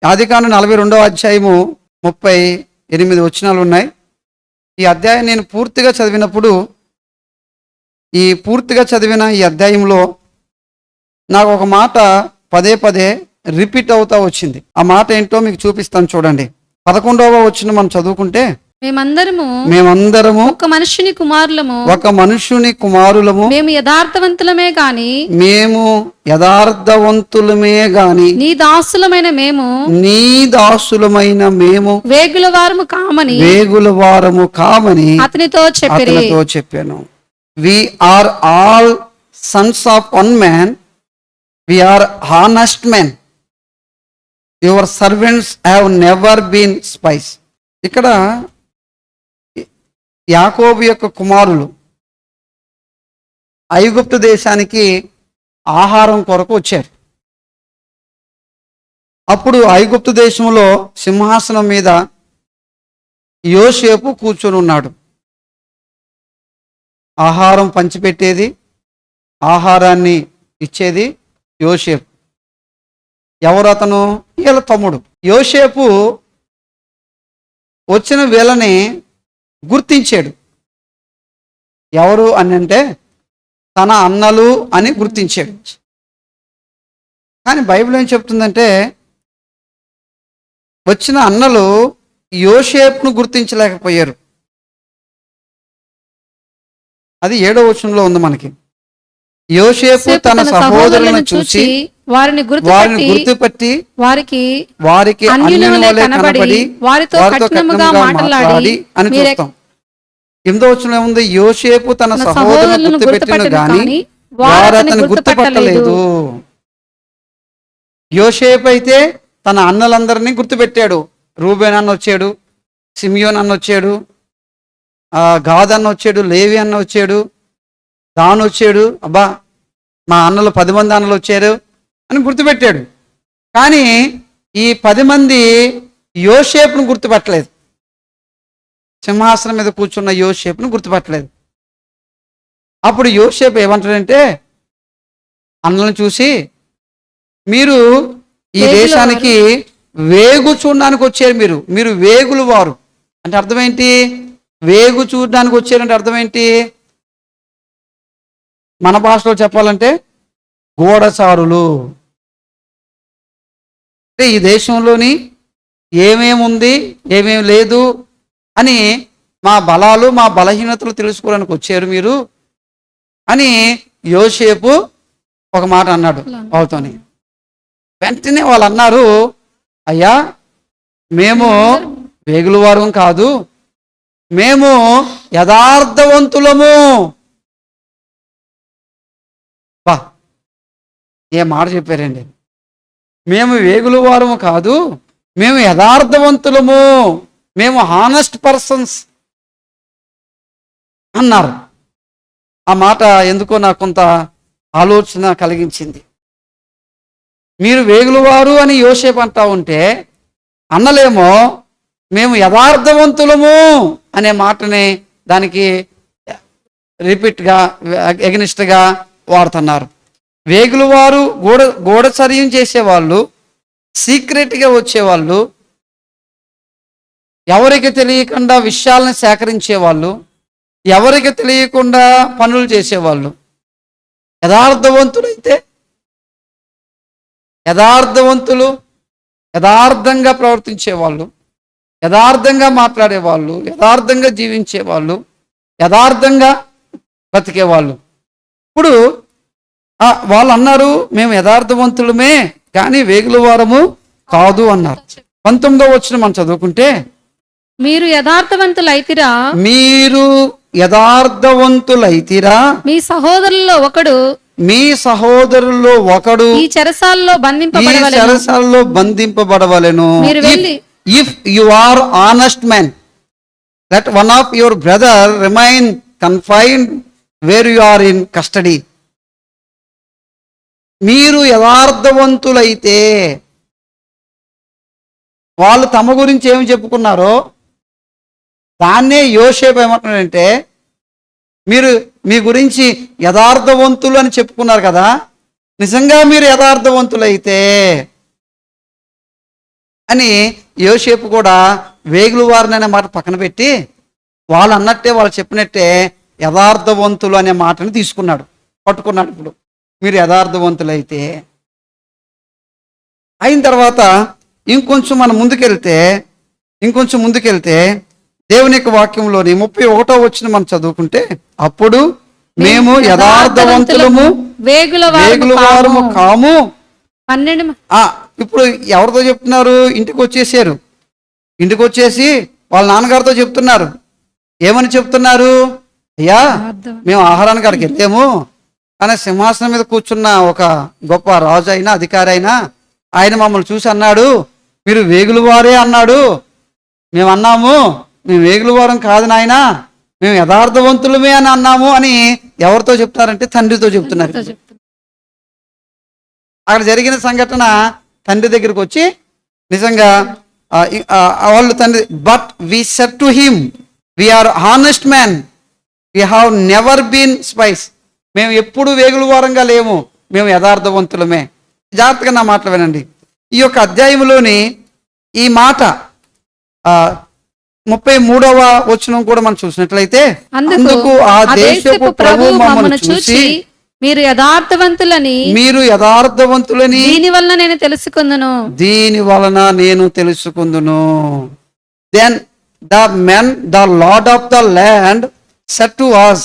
ఆదికాండం 42వ అధ్యాయము 38 వచనాలు ఉన్నాయి. ఈ అధ్యాయం నేను పూర్తిగా చదివినప్పుడు ఈ అధ్యాయంలో నాకు ఒక మాట పదే పదే రిపీట్ అవుతా వచ్చింది. ఆ మాట ఏంటో మీకు చూపిస్తాను చూడండి. 11వ వచనం మనం చదువుకుంటే, మేమందరము ఒక మనుషుని కుమారులము మేము యథార్థవంతులమే గాని నీ దాసులమైన మేము వేగుల వారము కామని అతనితో చెప్పాను. We are all sons of one man. We are honest men. Your servants have never been spies. ఇక్కడ యాకోబు యొక్క కుమారులు ఐగుప్తు దేశానికి ఆహారం కొరకు వచ్చారు. అప్పుడు ఐగుప్తు దేశంలో సింహాసనం మీద యోసేపు కూర్చొని ఉన్నాడు. ఆహారం పంచిపెట్టేది, ఆహారాన్ని ఇచ్చేది యోసేపు. ఎవరు అతను? వీళ్ళ తమ్ముడు. యోసేపు వచ్చిన వీళ్ళని గుర్తించాడు. ఎవరు అని అంటే తన అన్నలు అని గుర్తించాడు. కానీ బైబిల్ ఏం చెప్తుందంటే, వచ్చిన అన్నలు యోసేపును గుర్తించలేకపోయారు. అది 7వ వచనంలో ఉంది మనకి. యోసేపు తన సహోదరులను చూసి వారిని గుర్తుపట్టి వారికి అన్యుల వలె కనబడి వారితో కఠినముగా మాట్లాడి అని చూస్తాం. 8వ వచనంలో ఉంది, యోసేపు తన సహోదరులను గుర్తుపెట్టిన గాని వారు అతన్ని గుర్తుపట్టలేదు. యోసేపు అయితే తన అన్నలందరినీ గుర్తుపెట్టాడు. రూబేన్ అన్న వచ్చాడు, సిమియోన్ అన్న వచ్చాడు, గాద్ అన్న వచ్చాడు, లేవి అన్న వచ్చాడు, దాను వచ్చాడు. అబ్బా మా అన్నలు 10 మంది అన్నలు వచ్చారు అని గుర్తుపెట్టాడు. కానీ ఈ 10 మంది యోసేపును గుర్తుపట్టలేదు. సింహాసనం మీద కూర్చున్న యోసేపును గుర్తుపట్టలేదు. అప్పుడు యోసేపు ఏమంటాడంటే, అన్నలను చూసి, మీరు ఈ దేశానికి వేగు చూడడానికి వచ్చారు, మీరు వేగులు వారు అంటే అర్థం ఏంటి? వేగు చూడడానికి వచ్చారంటే అర్థం ఏంటి? మన భాషలో చెప్పాలంటే గూఢచారులు. అంటే ఈ దేశంలోని ఏమేముంది ఏమేమి లేదు అని మా బలాలు మా బలహీనతలు తెలుసుకోవడానికి వచ్చారు మీరు అని యోసేపు ఒక మాట అన్నాడు వాళ్ళతోని. వెంటనే వాళ్ళు అన్నారు, అయ్యా మేము వేగుల వారం కాదు, మేము యథార్థవంతులము. బా ఏ మాట చెప్పారండి. మేము వేగుల వారము కాదు, మేము యథార్థవంతులము, మేము హానెస్ట్ పర్సన్స్ అన్నారు. ఆ మాట ఎందుకో నాకు కొంత ఆలోచన కలిగించింది. మీరు వేగుల వారు అని యోసేపు అంటా ఉంటే, అన్నలేమో మేము యథార్థవంతులము అనే మాటని దానికి రిపీట్గా ఎగనిస్ట్గా వాడుతున్నారు. వేగుల వారు గూఢచర్యం చేసేవాళ్ళు, సీక్రెట్గా వచ్చేవాళ్ళు, ఎవరికి తెలియకుండా విషయాలను సేకరించేవాళ్ళు, ఎవరికి తెలియకుండా పనులు చేసేవాళ్ళు. యథార్థవంతులు యథార్థంగా ప్రవర్తించేవాళ్ళు, యథార్థంగా మాట్లాడేవాళ్ళు, యథార్థంగా జీవించేవాళ్ళు, యథార్థంగా బ్రతికేవాళ్ళు. ఇప్పుడు వాళ్ళు అన్నారు, మేము యథార్థవంతులమే కానీ వేగుల వారము కాదు అన్నారు. 19వ వచనం మనం చదువుకుంటే, మీరు యథార్థవంతులైతిరా మీ సహోదరుల్లో ఒకడు ఈ చెరసాలలో బంధింపబడవలెను. If you are honest man, let one of your brother remain confined where you are in custody. మీరు యథార్థవంతులైతే, వాళ్ళు తమ గురించి ఏమి చెప్పుకున్నారో దాన్నే యోసేపు ఏమంటున్నాడంటే, మీరు మీ గురించి యథార్థవంతులు అని చెప్పుకున్నారు కదా, నిజంగా మీరు యథార్థవంతులైతే అని యోసేపు కూడా వేగులు వారిని అనే మాట పక్కన పెట్టి వాళ్ళు అన్నట్టే, వాళ్ళు చెప్పినట్టే యథార్థవంతులు అనే మాటని తీసుకున్నాడు, పట్టుకున్నాడు. ఇప్పుడు మీరు యథార్థవంతులైతే అయిన తర్వాత ఇంకొంచెం మనం ముందుకెళ్తే దేవుని యొక్క వాక్యంలోని 31వ వచనం మనం చదువుకుంటే, అప్పుడు మేము యథార్థవంతులము వేగులవారము కాము. 12 ఇప్పుడు ఎవరితో చెప్తున్నారు? ఇంటికి వచ్చేసి వాళ్ళ నాన్నగారితో చెప్తున్నారు. ఏమని చెప్తున్నారు? అయ్యా, మేము ఆహారానికి అక్కడికి వెళ్ళాము, కానీ సింహాసనం మీద కూర్చున్న ఒక గొప్ప రాజు అయినా అధికారి అయినా ఆయన మమ్మల్ని చూసి అన్నాడు, మీరు వేగులవారే అన్నాడు. మేము అన్నాము, మేము వేగులవారం కాదు నాయనా, మేము యథార్థవంతులమే అని అన్నాము అని ఎవరితో చెప్తున్నారంటే తండ్రితో చెప్తున్నారు. అక్కడ జరిగిన సంఘటన తండ్రి దగ్గరికి వచ్చి నిజంగా వాళ్ళు తండ్రి, but we said to him, we are honest man, we have never been spies. మేము ఎప్పుడు వేగులవారంగా లేము, మేము యథార్థవంతులమే. జాగ్రత్తగా నా మాటలు వినండి. ఈ యొక్క అధ్యాయంలోని ఈ మాట 33వ వచనం కూడా మనం చూసినట్లయితే, అందుకు ఆ దేశపు ప్రభువు మమ్మల్ని చూసి మీరు యథార్థవంతులని దీని వలన నేను తెలుసుకుందును. Then the lord of the land said to us,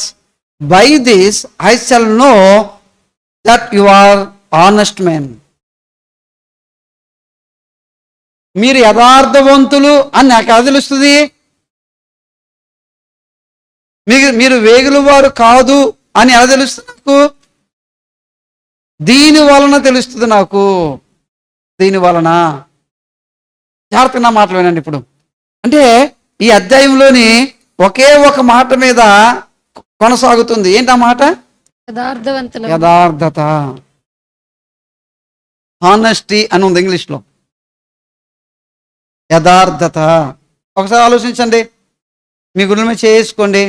by this I shall know that you are honest men. మీరు యథార్థవంతులు అని నాకు ఎలా తెలుస్తుంది? మీరు వేగులవారు కాదు అని ఎలా తెలుస్తుంది నాకు? దీని వలన తెలుస్తుంది నాకు. దీని వలన జాగ్రత్తగా నా మాటలు వినండి. ఇప్పుడు అంటే ఈ అధ్యాయంలోని ఒకే ఒక మాట మీద కొనసాగుతుంది. ఏంటి ఆ మాట? యథార్థత, హానెస్టీ అని ఉంది ఇంగ్లీష్లో. యథార్థత. ఒకసారి ఆలోచించండి, మీ గురి మీద చేసుకోండి,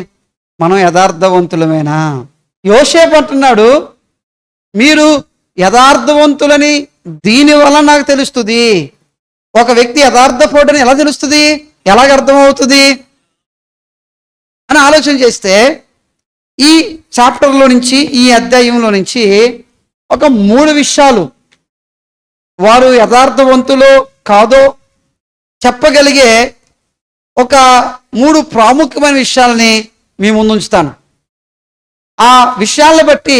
మనం యథార్థవంతులమేనా? యోసేపు అంటున్నాడు, మీరు యథార్థవంతులని దీని వల్ల నాకు తెలుస్తుంది. ఒక వ్యక్తి యథార్థపరుడని ఎలా తెలుస్తుంది? ఎలాగ అర్థమవుతుంది అని ఆలోచన చేస్తే, ఈ చాప్టర్లో నుంచి, ఈ అధ్యాయంలో నుంచి ఒక 3 విషయాలు వారు యథార్థవంతులో కాదో చెప్పగలిగే ఒక 3 ప్రాముఖ్యమైన విషయాలని మీ ముందు ఉంచుతాను. ఆ విషయాలను బట్టి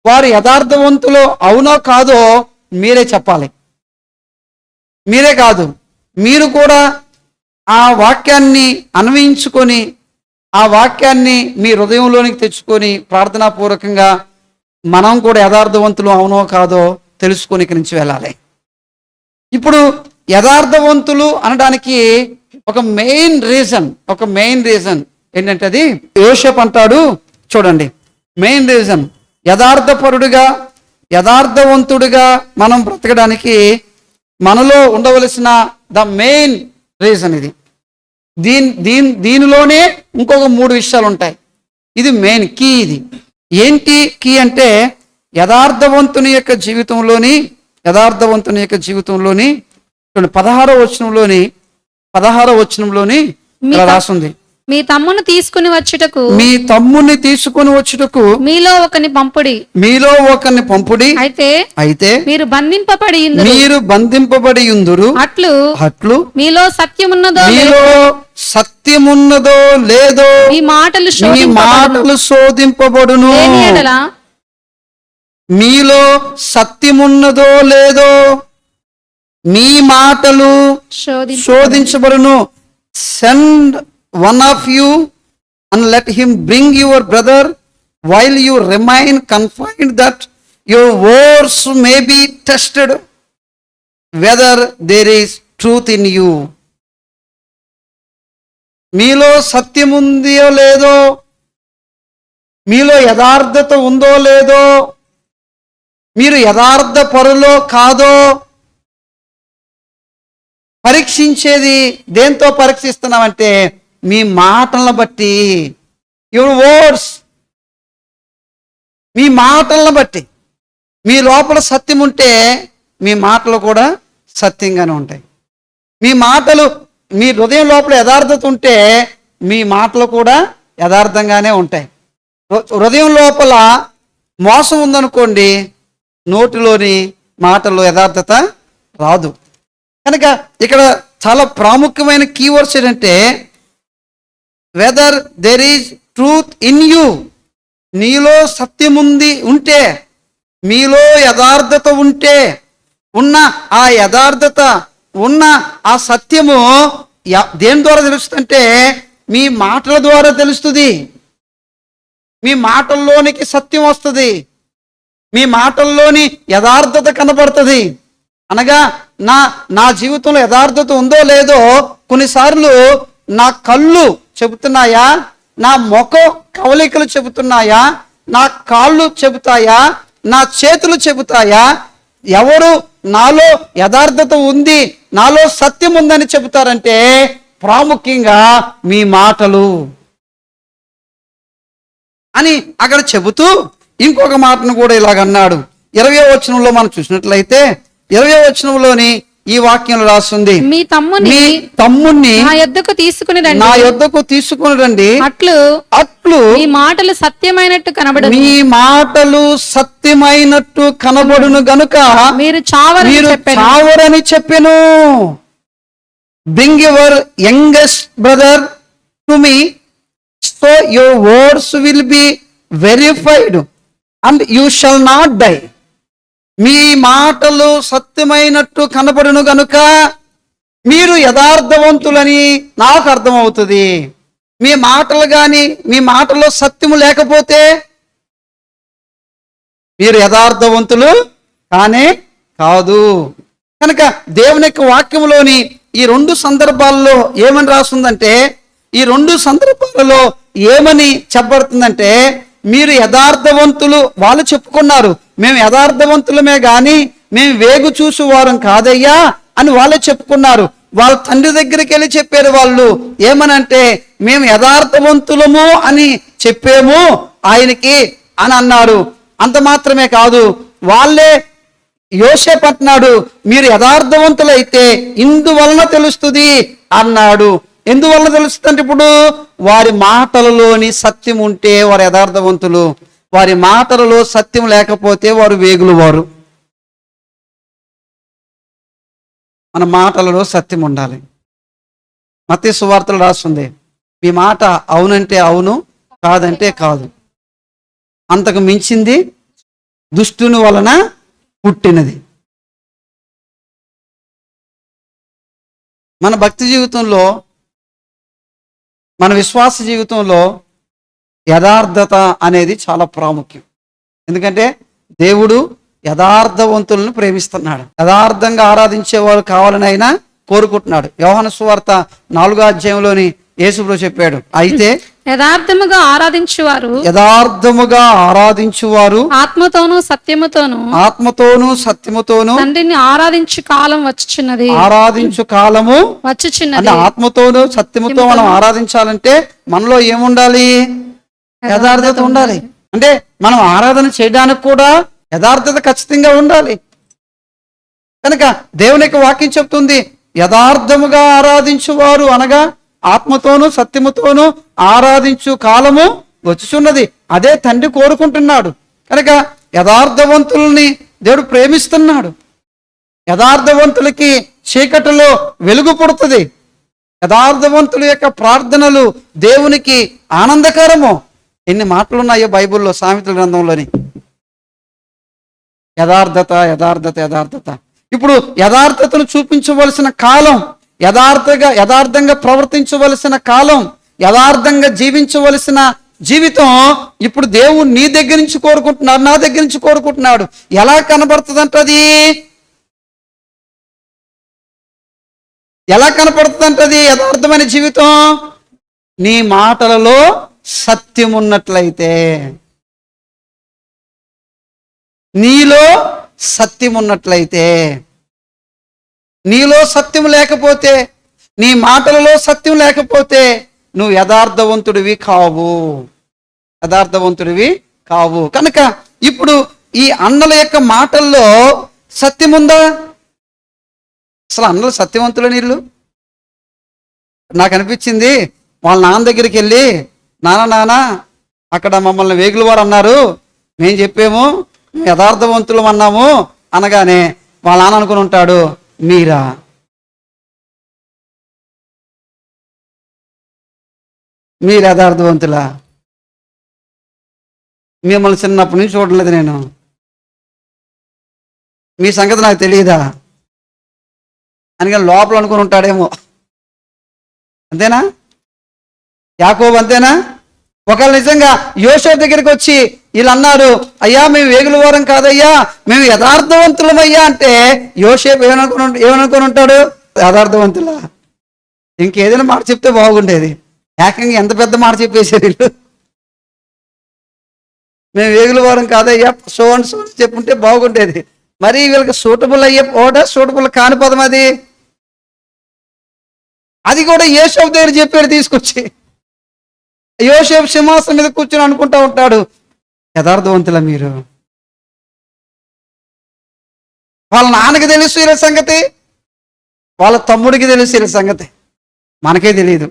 వారు యథార్థవంతులు అవునో కాదో మీరే చెప్పాలి. మీరే కాదు, మీరు కూడా ఆ వాక్యాన్ని అన్వయించుకొని, ఆ వాక్యాన్ని మీ హృదయంలోనికి తెచ్చుకొని ప్రార్థనాపూర్వకంగా మనం కూడా యథార్థవంతులు అవునో కాదో తెలుసుకొని ఇక్కడి నుంచి వెళ్ళాలి. ఇప్పుడు యథార్థవంతులు అనడానికి ఒక మెయిన్ రీజన్ ఏంటంటే, అది యోసేపు అంటాడు చూడండి. మెయిన్ రీజన్, యథార్థవంతుడిగా మనం బ్రతకడానికి మనలో ఉండవలసిన ద మెయిన్ రీజన్ ఇది. దీనిలోనే ఇంకొక 3 విషయాలు ఉంటాయి. ఇది మెయిన్ కీ. ఇది ఏంటి కీ అంటే, యథార్థవంతుని యొక్క జీవితంలోని 16వ వచనంలోని ఇలా రాసింది, మీ తమ్ముని తీసుకుని వచ్చుటకు మీలో ఒకని పంపుడి. అయితే మీరు బంధింపబడి యుందురు. అట్లు మీలో సత్యమున్నదో లేదో మీ మాటలు శోధింపబడును. మీలో సత్యమున్నదో లేదో మీ మాటలు శోధించబడును. Send one of you and let him bring your brother while you remain confined, that your words may be tested whether there is truth in you. మీలో సత్యం ఉందో లేదో, మీలో యథార్థత ఉందో లేదో, మీరు యథార్థ పరులో కాదో పరీక్షించేది దేంతో పరీక్షిస్తున్నామంటే, మీ మాటలను బట్టి. యువర్ వర్డ్స్, మీ మాటలను బట్టి. మీ లోపల సత్యం ఉంటే మీ మాటలు కూడా సత్యంగానే ఉంటాయి. మీ మాటలు, మీ హృదయం లోపల యథార్థత ఉంటే మీ మాటలు కూడా యథార్థంగానే ఉంటాయి. హృదయం లోపల మోసం ఉందనుకోండి, నోటిలోని మాటల్లో యథార్థత రాదు. కనుక ఇక్కడ చాలా ప్రాముఖ్యమైన కీవర్డ్స్ ఏంటంటే whether there is truth in you, నీలో సత్యముంది ఉంటే, మీలో యథార్థత ఉంటే, ఉన్న ఆ యథార్థత ఉన్న ఆ సత్యము దేని ద్వారా తెలుస్తుందంటే మీ మాటల ద్వారా తెలుస్తుంది. మీ మాటల్లోనికి సత్యం వస్తుంది, మీ మాటల్లోని యథార్థత కనబడుతుంది. అనగా నా జీవితంలో యథార్థత ఉందో లేదో కొన్నిసార్లు నా కళ్ళు చెబుతున్నాయా, నా ముఖం కవలికలు చెబుతున్నాయా, నా కాళ్ళు చెబుతాయా, నా చేతులు చెబుతాయా, ఎవరు నాలో యథార్థత ఉంది, నాలో సత్యం ఉందని చెబుతారంటే ప్రాముఖ్యంగా మీ మాటలు అని అక్కడ చెబుతూ ఇంకొక మాటను కూడా ఇలాగన్నాడు. 20వ వచనంలో మనం చూసినట్లయితే 20వ వచనంలోని ఈ వాక్యం రాస్తుంది, మీ తమ్ముణ్ణి నా యొద్దకు తీసుకుని రండి, అట్లు మీ మాటలు సత్యమైనట్టు కనబడును గనుక మీరు చావరని చెప్పెను. Bring your youngest brother to me, so your words will be verified and you shall not die. మీ మాటలు సత్యమైనట్టు కనబడును గనుక మీరు యథార్థవంతులని నాకు అర్థమవుతుంది. మీ మాటలు కానీ మీ మాటలో సత్యము లేకపోతే మీరు యథార్థవంతులు కానే కాదు. కనుక దేవుని యొక్క వాక్యంలోని ఈ 2 సందర్భాల్లో ఏమని రాస్తుందంటే, ఈ 2 సందర్భాలలో ఏమని చెప్పబడుతుందంటే, మీరు యథార్థవంతులు, వాళ్ళు చెప్పుకున్నారు మేము యథార్థవంతులమే కానీ మేము వేగు చూసు వారం కాదయ్యా అని వాళ్ళే చెప్పుకున్నారు. వాళ్ళ తండ్రి దగ్గరికి వెళ్ళి చెప్పారు వాళ్ళు, ఏమనంటే మేము యథార్థవంతులము అని చెప్పాము ఆయనకి అని అన్నారు. అంత మాత్రమే కాదు, వాళ్ళే యోసేపు అంటున్నాడు మీరు యథార్థవంతులైతే ఇందువలన తెలుస్తుంది అన్నాడు. ఎందువలన తెలుస్తుంది అంటే, ఇప్పుడు వారి మాటలలోని సత్యం ఉంటే వారు యథార్థవంతులు, వారి మాటలలో సత్యం లేకపోతే వారు వేగులు. వారు మన మాటలలో సత్యం ఉండాలి. మత్తయి సువార్తలో రాస్తుంది, మీ మాట అవునంటే అవును, కాదంటే కాదు, అంతకు మించింది దుష్టుని వలన పుట్టినది. మన భక్తి జీవితంలో, మన విశ్వాస జీవితంలో యథార్థత అనేది చాలా ప్రాముఖ్యం. ఎందుకంటే దేవుడు యథార్థవంతులను ప్రేమిస్తున్నాడు, యథార్థంగా ఆరాధించేవారు కావాలని ఆయన కోరుకుంటున్నాడు. యోహాను సువార్త 4వ అధ్యాయంలోని యేసుప్రభు చెప్పాడు, అయితే యథార్థముగా ఆరాధించువారు ఆత్మతోనూ సత్యముతోనూ తండ్రిని ఆరాధించు కాలము వచ్చుచున్నది. ఆత్మతోనూ సత్యముతో మనం ఆరాధించాలంటే మనలో ఏముండాలి? యథార్థత ఉండాలి. అంటే మనం ఆరాధన చేయడానికి కూడా యథార్థత ఖచ్చితంగా ఉండాలి. కనుక దేవుని యొక్క వాక్యం చెప్తుంది, యథార్థముగా ఆరాధించువారు అనగా ఆత్మతోనూ సత్యముతోనూ ఆరాధించు కాలము వచ్చుచున్నది. అదే తండ్రి కోరుకుంటున్నాడు. కనుక యథార్థవంతుల్ని దేవుడు ప్రేమిస్తున్నాడు. యథార్థవంతులకి చీకటిలో వెలుగు పుడుతుంది. యథార్థవంతుల యొక్క ప్రార్థనలు దేవునికి ఆనందకరము. ఎన్ని మాటలు ఉన్నాయో బైబిల్లో, సామెతల గ్రంథంలోని. యథార్థత. ఇప్పుడు యథార్థతను చూపించవలసిన కాలం, యథార్థంగా ప్రవర్తించవలసిన కాలం, యథార్థంగా జీవించవలసిన జీవితం ఇప్పుడు దేవుడు నీ దగ్గర నుంచి కోరుకుంటున్నాడు, నా దగ్గర నుంచి కోరుకుంటున్నాడు. ఎలా కనబడుతుందంట? అది ఎలా కనపడుతుందంటది యథార్థమైన జీవితం? నీ మాటలలో సత్యం ఉన్నట్లయితే, నీలో సత్యం ఉన్నట్లయితే. నీలో సత్యం లేకపోతే, నీ మాటలలో సత్యం లేకపోతే నువ్వు యథార్థవంతుడివి కావు. కనుక ఇప్పుడు ఈ అన్నల యొక్క మాటల్లో సత్యం ఉందా? అసలు అన్నలు సత్యవంతులు? నీళ్ళు నాకు అనిపించింది వాళ్ళ నాన్న దగ్గరికి వెళ్ళి, నాన్న అక్కడ మమ్మల్ని వేగుల వారు అన్నారు, మేము చెప్పాము యథార్థవంతులం అన్నాము అనగానే వాళ్ళ నాన్న అనుకుని ఉంటాడు, మీరు యథార్థవంతులా? మిమ్మల్ని చిన్నప్పటి నుంచి చూడలేదు నేను, మీ సంగతి నాకు తెలియదా అని లోపల అనుకుని ఉంటాడేమో. అంతేనా? యాకోబు అంతేనా? ఒకవేళ నిజంగా యోసేపు దగ్గరికి వచ్చి వీళ్ళు అన్నారు, అయ్యా మేము వేగుల వారం కాదయ్యా, మేము యథార్థవంతులమయ్యా అంటే యోసేపు ఏమనుకుని ఉంటాడు? యథార్థవంతులా? ఇంకేదైనా మాట చెప్తే బాగుండేది. ఏకంగా ఎంత పెద్ద మాట చెప్పేశారు వీళ్ళు. మేము వేగుల వారం కాదయ్యా సో అండ్ సో చెప్పుంటే బాగుండేది. మరి వీళ్ళకి సూటబుల్ అయ్యే ఓట, సూటబుల్ కాని పదం అది కూడా యోసేపు దగ్గర చెప్పాడు తీసుకొచ్చి. యోసేపు సింహాసనం మీద కూర్చొని అనుకుంటా ఉంటాడు, యథార్థవంతుల మీరు? వాళ్ళ నాన్నకి తెలుసు వీళ్ళ సంగతి, వాళ్ళ తమ్ముడికి తెలుసు వీళ్ళ సంగతి, మనకే తెలియదు.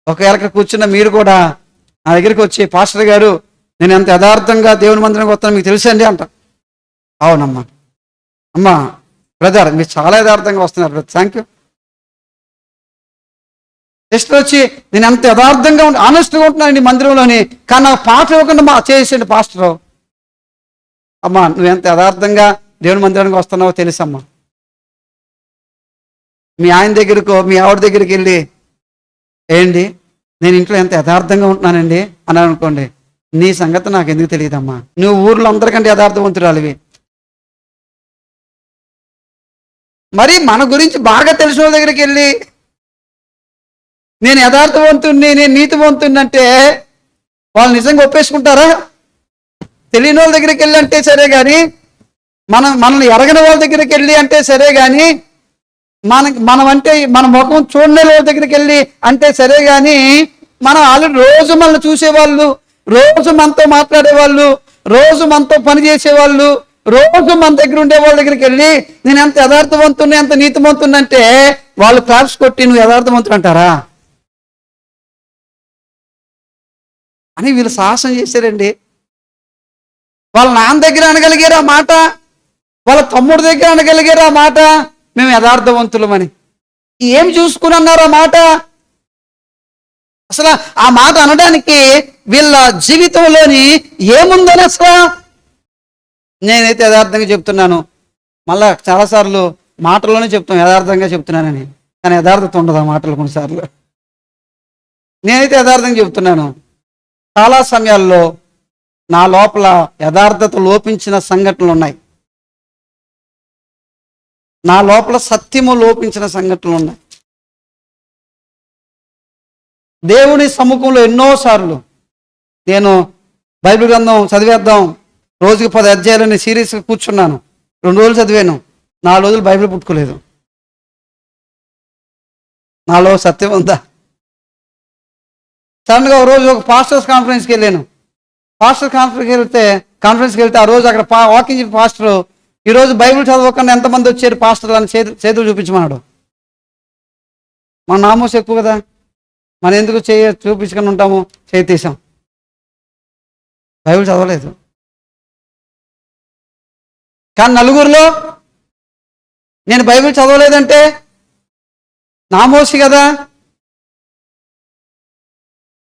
ఒకవేళ కూర్చున్న మీరు కూడా నా దగ్గరికి వచ్చి, పాస్టర్ గారు నేను ఎంత యథార్థంగా దేవుని మందిరానికి వస్తాను మీకు తెలుసండి అంట. అవునమ్మా, అమ్మా బ్రదర్ మీరు చాలా యథార్థంగా వస్తున్నారు బ్రదర్, థ్యాంక్ యూ. సిస్టర్ వచ్చి నేను ఎంత యథార్థంగా ఆనెస్ట్గా ఉంటున్నాను ఈ మందిరంలోని, కానీ నాకు పాట ఇవ్వకుండా చేసేయండి పాస్టర్. అమ్మా నువ్వు ఎంత యథార్థంగా దేవుని మందిరానికి వస్తున్నావో తెలుసమ్మా. మీ ఆయన దగ్గరకో మీ ఆవిడ దగ్గరికి వెళ్ళి, ఏంటి నేను ఇంట్లో ఎంత యథార్థంగా ఉంటున్నానండి అని అనుకోండి, నీ సంగతి నాకు ఎందుకు తెలియదమ్మా, నువ్వు ఊర్లో అందరికంటే యథార్థవంతురాలివి. మరి మన గురించి బాగా తెలిసిన వాళ్ళ దగ్గరికి వెళ్ళి నేను యథార్థవంతుణ్ణి, నేను నీతివంతుణ్ణి అంటే వాళ్ళు నిజంగా ఒప్పేసుకుంటారా? తెలియని వాళ్ళ దగ్గరికి వెళ్ళి అంటే సరే కానీ, మనల్ని ఎరగని వాళ్ళ దగ్గరికి వెళ్ళి అంటే సరే కానీ, మనం అంటే మన ముఖం చూడని వాళ్ళ దగ్గరికి వెళ్ళి అంటే సరే కానీ, మనం ఆల్రెడీ రోజు మనల్ని చూసేవాళ్ళు, రోజు మనతో మాట్లాడేవాళ్ళు, రోజు మనతో పని చేసేవాళ్ళు, రోజు మన దగ్గర ఉండే వాళ్ళ దగ్గరికి వెళ్ళి నేను ఎంత యథార్థవంతుని ఎంత నీతివంతుని అంటే వాళ్ళు క్లాప్స్ కొట్టి నువ్వు యథార్థవంతుడు అంటారా అని వీళ్ళు సాహసం చేశారండి. వాళ్ళ నాన్న దగ్గర అనగలిగారు ఆ మాట, వాళ్ళ తమ్ముడి దగ్గర అనగలిగారు ఆ మాట, మేము యథార్థవంతులమని. ఏం చూసుకుని అన్నారు ఆ మాట? అసలు ఆ మాట అనడానికి వీళ్ళ జీవితంలోని ఏముందని అసలు నేనైతే యథార్థంగా చెప్తున్నాను. మళ్ళా చాలాసార్లు మాటల్లోనే చెప్తాం యథార్థంగా చెప్తున్నానని, కానీ యథార్థత ఉండదు ఆ మాటలు కొన్నిసార్లు. నేనైతే యథార్థంగా చెప్తున్నాను. చాలా సమయాల్లో నా లోపల యథార్థత లోపించిన సంఘటనలు ఉన్నాయి, నా లోపల సత్యము లోపించిన సంఘటనలు ఉన్నాయి. దేవుని సముఖంలో ఎన్నోసార్లు నేను బైబిల్ గ్రంథం చదివేద్దాం, రోజుకి 10 అధ్యాయాలని సీరియస్గా కూర్చున్నాను. 2 రోజులు చదివాను, 4 రోజులు బైబిల్ పుట్టుకోలేదు. నాలో సత్యం ఉందా? సడన్గా ఒక రోజు ఒక పాస్టర్స్ కాన్ఫరెన్స్కి వెళ్ళాను. కాన్ఫరెన్స్కి వెళ్తే ఆ రోజు అక్కడ వాకింగ్ చెప్పి పాస్టర్, ఈరోజు బైబిల్ చదవకుండా ఎంతమంది వచ్చారు పాస్టర్లు అని చేతులు చూపించమన్నాడు. మన నామోస్ ఎక్కువ కదా, మనం ఎందుకు చూపించుకొని ఉంటాము, చేతి తీసాం. బైబిల్ చదవలేదు. కానీ నలుగురిలో నేను బైబిల్ చదవలేదంటే నామోసి కదా.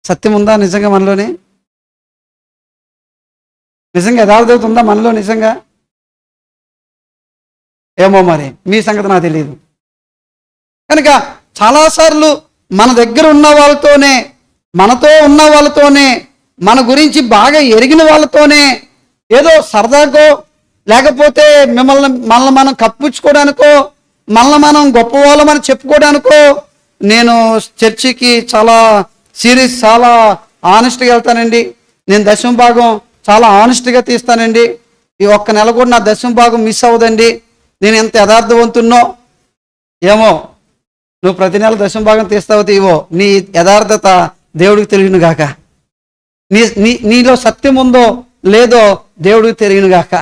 సత్యం ఉందా నిజంగా మనలోనే? నిజంగా యథార్థత ఉందా మనలో నిజంగా? ఏమో మరి మీ సంగతి నాకు తెలియదు. కనుక చాలాసార్లు మన దగ్గర ఉన్న వాళ్ళతోనే, మనతో ఉన్న వాళ్ళతోనే, మన గురించి బాగా ఎరిగిన వాళ్ళతోనే ఏదో సరదాకో లేకపోతే మనల్ని మనం కప్పించుకోవడానికో, మనల్ని మనం గొప్పవాళ్ళమని చెప్పుకోవడానికో నేను చర్చికి చాలా సీరియస్, చాలా ఆనెస్ట్గా వెళ్తానండి. నేను 10వ భాగం చాలా ఆనెస్ట్గా తీస్తానండి. ఈ ఒక్క నెల కూడా నా 10వ భాగం మిస్ అవ్వదండి. నేను ఎంత యథార్థవంతున్నో ఏమో, నువ్వు ప్రతి నెల 10వ భాగం తీస్తావో తీవో, నీ యథార్థత దేవుడికి తెలియను గాక. నీలో సత్యం ఉందో లేదో దేవుడికి తెలియను గాక.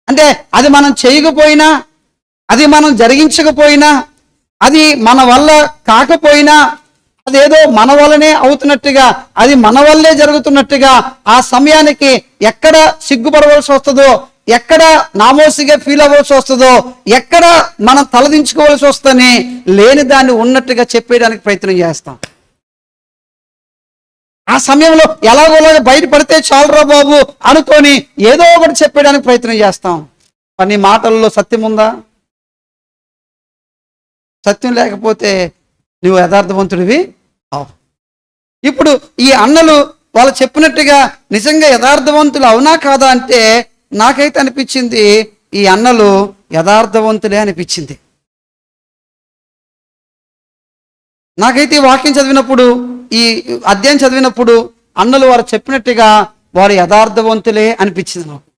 అంటే అది మనం చేయకపోయినా, అది మనం జరిగించకపోయినా, అది మన వల్ల కాకపోయినా అదేదో మన వల్లనే అవుతున్నట్టుగా, అది మన వల్లే జరుగుతున్నట్టుగా ఆ సమయానికి ఎక్కడ సిగ్గుపడవలసి వస్తుందో, ఎక్కడ నామోసిగా ఫీల్ అవ్వాల్సి వస్తుందో, ఎక్కడ మనం తలదించుకోవాల్సి వస్తుందని లేని దాన్ని ఉన్నట్టుగా చెప్పేయడానికి ప్రయత్నం చేస్తాం. ఆ సమయంలో ఎలాగోలాగా బయటపడితే చాలురా బాబు అనుకొని ఏదో ఒకటి చెప్పేయడానికి ప్రయత్నం చేస్తాం. మరి నీ మాటల్లో సత్యం ఉందా? సత్యం లేకపోతే నువ్వు యథార్థవంతుడివి అవు. ఇప్పుడు ఈ అన్నలు వాళ్ళు చెప్పినట్టుగా నిజంగా యథార్థవంతులు అవునా కాదా అంటే నాకైతే అనిపించింది ఈ అన్నలు యథార్థవంతులే అనిపించింది. నాకైతే ఈ వాక్యం చదివినప్పుడు, ఈ అధ్యాయం చదివినప్పుడు అన్నలు వారు చెప్పినట్టుగా వారు యథార్థవంతులే అనిపించింది నాకు.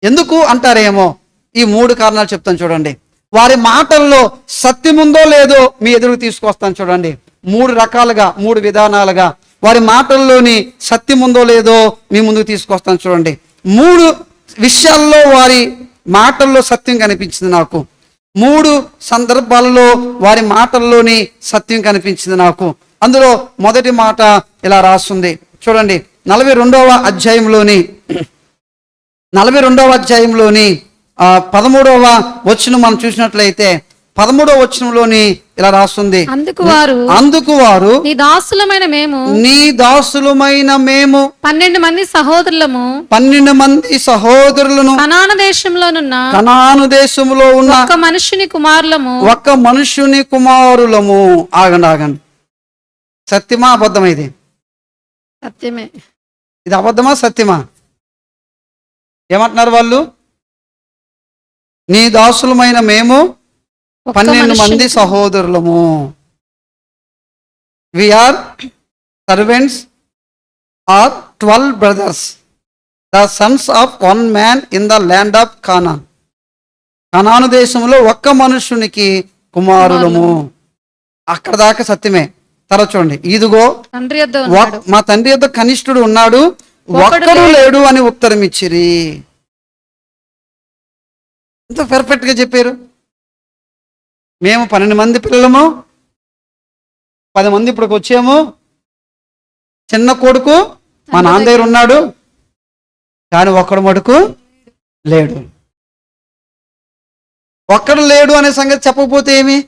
ఎందుకు అంటారేమో, ఈ 3 కారణాలు చెప్తాను చూడండి. వారి మాటల్లో సత్యం ఉందో లేదో మీ ఎదురుకు తీసుకొస్తాను చూడండి. 3 రకాలుగా, 3 విధానాలుగా వారి మాటల్లోని సత్యం ఉందో లేదో మీ ముందుకు తీసుకొస్తాను చూడండి. 3 విషయాల్లో వారి మాటల్లో సత్యం కనిపించింది నాకు. 3 సందర్భాలలో వారి మాటల్లోని సత్యం కనిపించింది నాకు. అందులో మొదటి మాట ఇలా రాస్తుంది చూడండి. 42వ అధ్యాయంలోని 13వ వచనం మనం చూసినట్లయితే 13వ వచనంలోని ఇలా రాస్తుంది, అందుకు వారు నీ దాసులమైన మేము 12 మంది సహోదరులను కనాను దేశంలో ఉన్న ఒక్క మనుష్యుని కుమారులము. ఆగండి, సత్యమా అబద్ధమా? ఇది సత్యమే. ఇది అబద్ధమా సత్యమా? ఏమంటున్నారు వాళ్ళు? నీ దాసులమైన మేము 12 మంది సహోదరులము. We are servants are 12 brothers, the sons of 1 man in the land of Canaan. కనాను దేశంలో ఒక్క మనుషునికి కుమారులము. అక్కడ దాకా సత్యమే. తర్వాత చూడండి, ఇదిగో మా తండ్రి యొద్ద కనిష్ఠుడు ఉన్నాడు, ఒక్కడు లేడు అని ఉత్తరం ఇచ్చిరి. ఎంత పర్ఫెక్ట్ గా చెప్పారు. మేము 12 మంది పిల్లలము, 10 మంది ఇప్పటికి వచ్చాము. చిన్న కొడుకు మా నాన్న దగ్గర ఉన్నాడు, కానీ ఒక్కడు మటుకు లేడు. ఒక్కడు లేడు అనే సంగతి చెప్పకపోతే ఏమి?